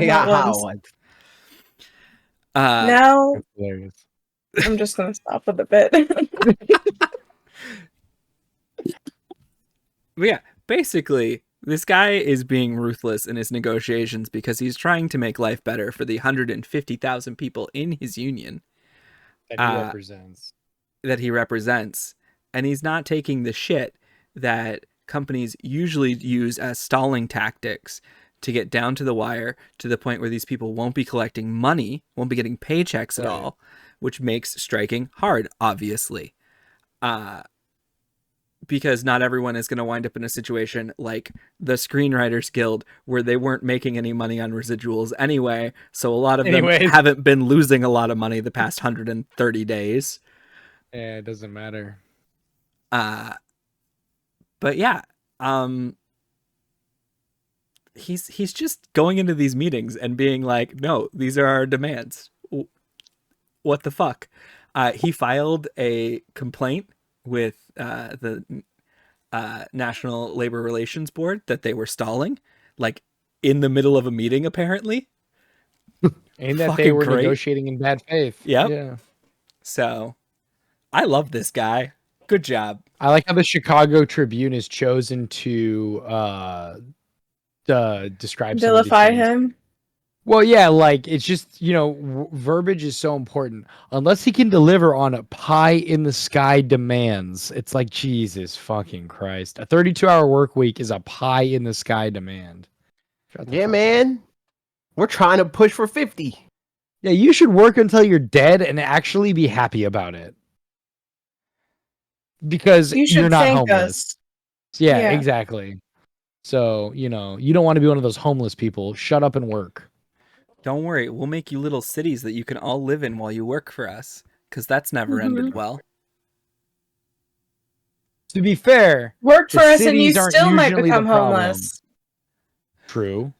got Hot ones. Ones. Now That's hilarious. I'm just gonna stop with the bit. But yeah, basically, this guy is being ruthless in his negotiations because he's trying to make life better for the 150,000 people in his union That he represents. And he's not taking the shit that companies usually use as stalling tactics to get down to the wire to the point where these people won't be collecting money, won't be getting paychecks at all, which makes striking hard, obviously. Because not everyone is going to wind up in a situation like the Screenwriters Guild where they weren't making any money on residuals anyway. So a lot of them haven't been losing a lot of money the past 130 days. Yeah, it doesn't matter. But yeah, he's just going into these meetings and being like, no, these are our demands. What the fuck? He filed a complaint with the National Labor Relations Board that they were stalling, like in the middle of a meeting, apparently. And that they Fucking were great. negotiating in bad faith. Yep. Yeah. So, I love this guy. Good job. I like how the Chicago Tribune is chosen to describe some of these Vilify things. him. Well, yeah, like it's just, verbiage is so important. Unless he can deliver on a pie in the sky demands, it's like, Jesus fucking Christ. A 32-hour work week is a pie in the sky demand. Shut the Yeah, fuck up. man. We're trying to push for 50. Yeah, you should work until you're dead and actually be happy about it. Because You should you're not thank homeless. us. Yeah, Yeah. exactly. So, you don't want to be one of those homeless people. Shut up and work. Don't worry, we'll make you little cities that you can all live in while you work for us, because that's never ended well. To be fair, Work the for us and you cities aren't still might usually the become problem. homeless. True.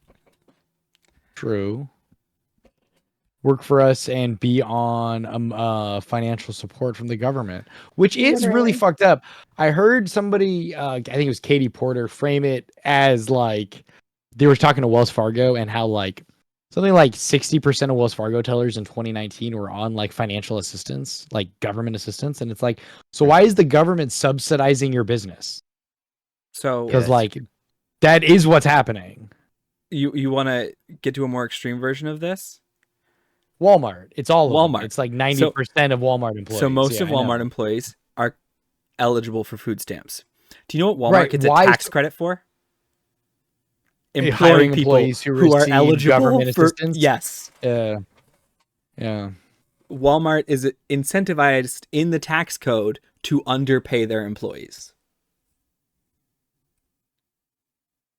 Work for us and be on financial support from the government, which is really Literally. fucked up. I heard somebody, I think it was Katie Porter, frame it as like they were talking to Wells Fargo and how like something like 60% of Wells Fargo tellers in 2019 were on like financial assistance, like government assistance. And it's like, so why is the government subsidizing your business? So, Because Yes. like that is what's happening. you want to get to a more extreme version of this? Walmart. It's all of Walmart. them. It's like 90% of Walmart employees. So most Yeah, of I know. Walmart employees are eligible for food stamps. Do you know what Walmart Right, gets a why- tax credit for? Hiring Employing people employees who who are receive eligible government for assistance? yes. Yeah. Walmart is incentivized in the tax code to underpay their employees.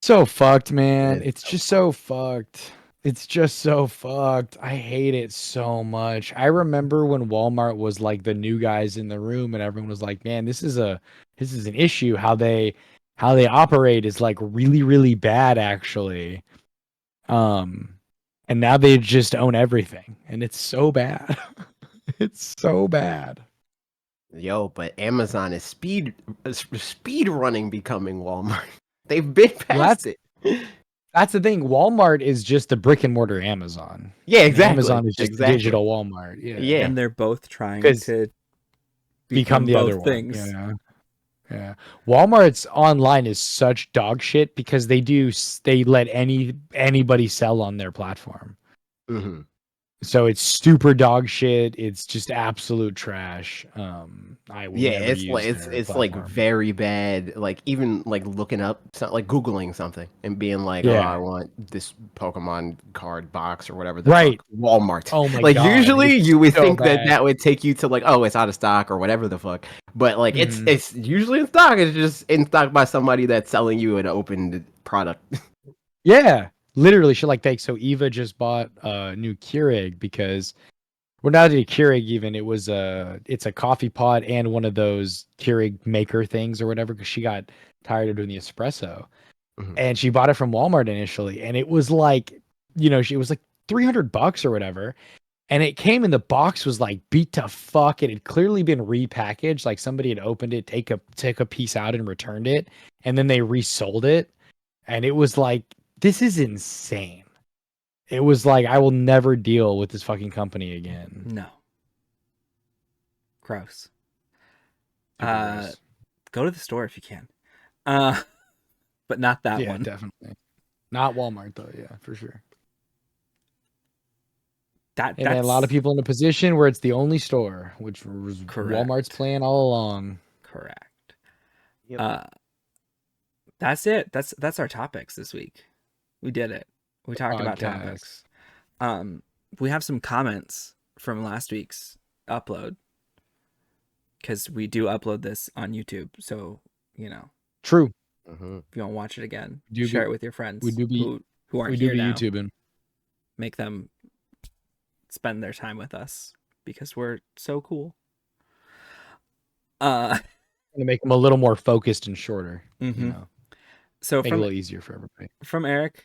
So fucked, man. Yeah. It's just so fucked. It's just so fucked. I hate it so much. I remember when Walmart was like the new guys in the room and everyone was like, "Man, this is an issue. How they operate is like really, really bad actually." And now they just own everything and it's so bad. It's so bad. Yo, but Amazon is speed running becoming Walmart. They've been past it. That's the thing. Walmart is just the brick and mortar Amazon. Yeah, And exactly. Amazon is just Exactly. digital Walmart. Yeah. Yeah. And they're both trying 'Cause to become the both other things. one. Yeah. Walmart's online is such dog shit because they let anybody sell on their platform. hmm So it's super dog shit. It's just absolute trash. I will Yeah, never it's use like their it's like platform. very bad. Like even like looking up like Googling something and being like, oh, Yeah. I want this Pokemon card box or whatever the Right. fuck. Walmart. Oh my Like God, usually it's you would so think bad. that would take you to like, oh, it's out of stock or whatever the fuck. But like Mhm. it's usually in stock. It's just in stock by somebody that's selling you an opened product. Yeah, literally shit like that. So Eva just bought a new Keurig because not a Keurig even. It's a coffee pot and one of those Keurig maker things or whatever because she got tired of doing the espresso. Mhm. And she bought it from Walmart initially, and it was like, it was like $300 or whatever. And it came in the box was like beat to fuck. It had clearly been repackaged. Like somebody had opened it, take a piece out and returned it, and then they resold it. And it was like, this is insane. It was like, I will never deal with this fucking company again. No. Gross. Super gross. Go to the store if you can. But not that Yeah, one. definitely. Not Walmart though. Yeah, for sure. Hey, And a lot of people in a position where it's the only store, which was Correct. Walmart's plan all along. Correct. Yep. That's it. That's our topics this week. We did it. We talked about topics. We have some comments from last week's upload because we do upload this on YouTube. So, True. Mhm. if you want to watch it again, We do share be- it with your friends we do be- who aren't We do here be now. YouTubing. Make them spend their time with us because we're so cool. Gonna make them a little more focused and shorter. Mhm. So Make it a little easier for everybody. from Eric,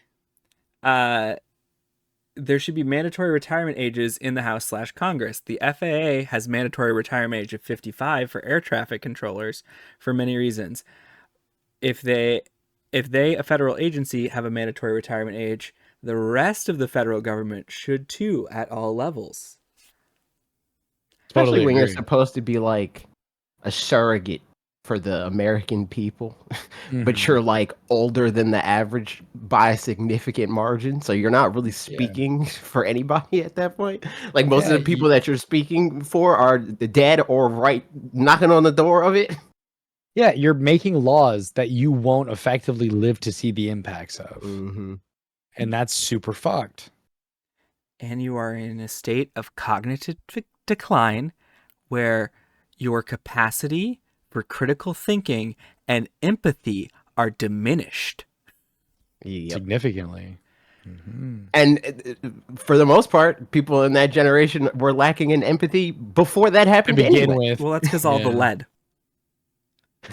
there should be mandatory retirement ages in the House/Congress. The FAA has mandatory retirement age of 55 for air traffic controllers for many reasons. If if they, a federal agency, have a mandatory retirement age, the rest of the federal government should too at all levels. Especially Totally when you're agree. supposed to be like a surrogate for the American people, but Mhm. you're like older than the average by a significant margin. So you're not really speaking for anybody at that point. Like most Yeah, of the people that you're speaking for are the dead or right knocking on the door of it. Yeah, you're making laws that you won't effectively live to see the impacts of. Mm-hmm. And that's super fucked. And you are in a state of cognitive decline where your capacity for critical thinking and empathy are diminished. Yep. Significantly. Mhm. And for the most part, people in that generation were lacking in empathy before that To happened begin anyway. with. Well, that's because all the Yeah. lead.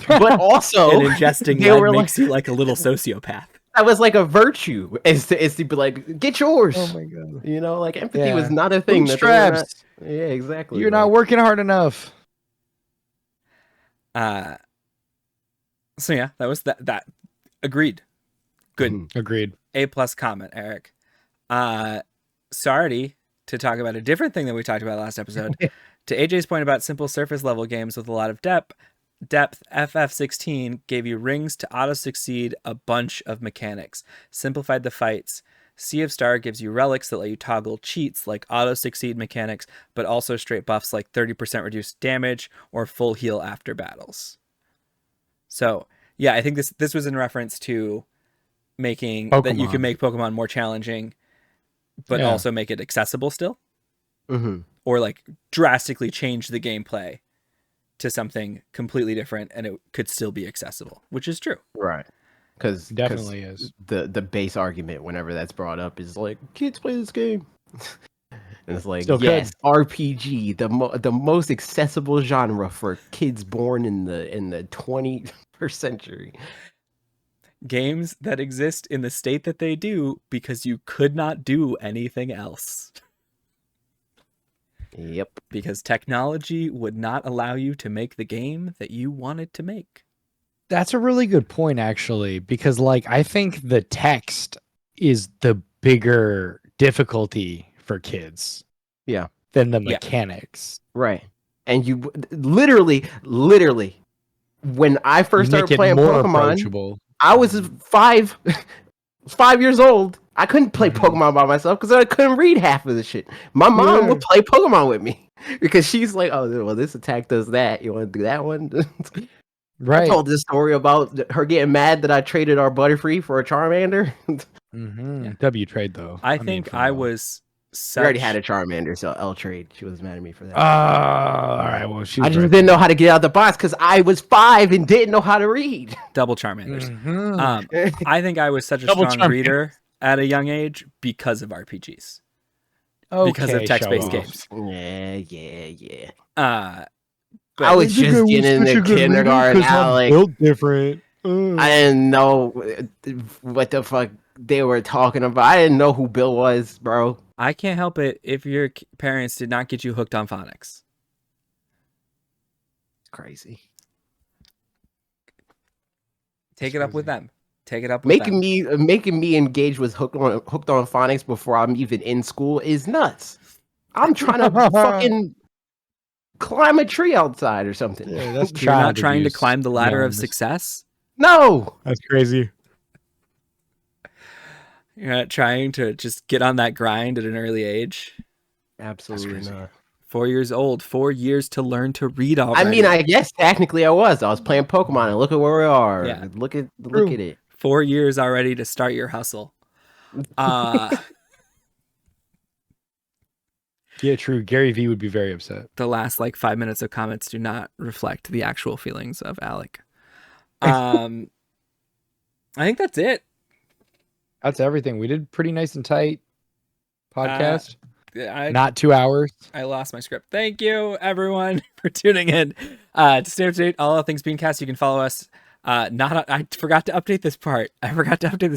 But also, And ingesting they lead were makes like, you like a little sociopath. that was like a virtue, is to be like, get yours. Oh my god. You know, like empathy was Yeah. not a thing. That they were not, Bootstraps. yeah, exactly. You're not working hard enough. So yeah, that was that. Agreed. Good. Mhm. Agreed. A+ comment, Eric. Sorry to talk about a different thing that we talked about last episode. To AJ's point about simple surface level games with a lot of depth, FF16 gave you rings to auto succeed a bunch of mechanics, simplified the fights. Sea of Star gives you relics that let you toggle cheats like auto succeed mechanics, but also straight buffs like 30% reduced damage or full heal after battles. So yeah, I think this was in reference to making that you can make Pokemon more challenging, but also make it accessible still, or like drastically change the gameplay to something completely different, and it could still be accessible, which is true. Right. Because Definitely is. the base argument whenever that's brought up is like, kids play this game. And it's like, Still yes, could. RPG, the most accessible genre for kids born in the 21st century. Games that exist in the state that they do because you could not do anything else. Yep. Because technology would not allow you to make the game that you wanted to make. That's a really good point, actually, because like I think the text is the bigger difficulty for kids. Yeah. Than the mechanics. Right. And you literally, when I first started playing Pokemon, I was 5 years old. I couldn't play Pokemon by myself because I couldn't read half of the shit. My mom would play Pokemon with me because she's like, "Oh, well, this attack does that. You want to do that one?" Right. I told this story about her getting mad that I traded our Butterfree for a Charmander. W trade though. I think I was. We already had a Charmander, so L trade. She was mad at me for that. All right. Well, I just didn't know how to get out of the box because I was 5 and didn't know how to read. Double Charmanders. I think I was such a strong reader at a young age because of RPGs. Because of text-based games. Yeah. I was just getting into kindergarten, Alec. Built different. I didn't know what the fuck they were talking about. I didn't know who Bill was, bro. I can't help it if your parents did not get you hooked on phonics. Crazy. Take it up with them. Take it up with them. Making me engage with hooked on phonics before I'm even in school is nuts. I'm trying to fucking climb a tree outside or something. Yeah, that's You're not trying to climb the ladder of success? No. That's crazy. You're not trying to just get on that grind at an early age? Absolutely not. 4 years old, 4 years to learn to read already. I mean, I guess technically I was. I was playing Pokemon and look at where we are. Yeah. Look at it. 4 years already to start your hustle. Yeah, true. Gary V would be very upset. The last 5 minutes of comments do not reflect the actual feelings of Alec. I think that's it. That's everything. We did pretty nice and tight podcast. Not 2 hours. I lost my script. Thank you, everyone, for tuning in. To stay up to date, all things Beanscast, you can follow us I forgot to update this part.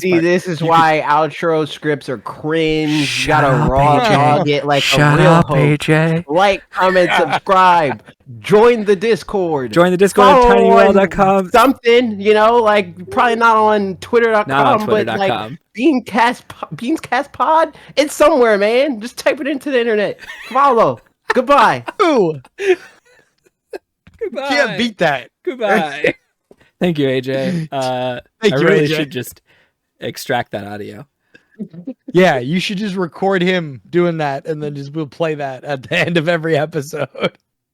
See, this is why outro scripts are cringe. You gotta raw dog it like a real host. AJ. Like, comment, subscribe. Join the Discord. Join the Discord at Follow on tinyurl.com. Something, like probably not on Twitter.com, Not on but like Beanscast Pod. It's somewhere, man. Just type it into the internet. Follow. Goodbye. Ooh, Goodbye. can't beat that. Goodbye. Thank you, AJ. Thank I you, really AJ. should just extract that audio. Yeah, you should just record him doing that, and then we'll play that at the end of every episode.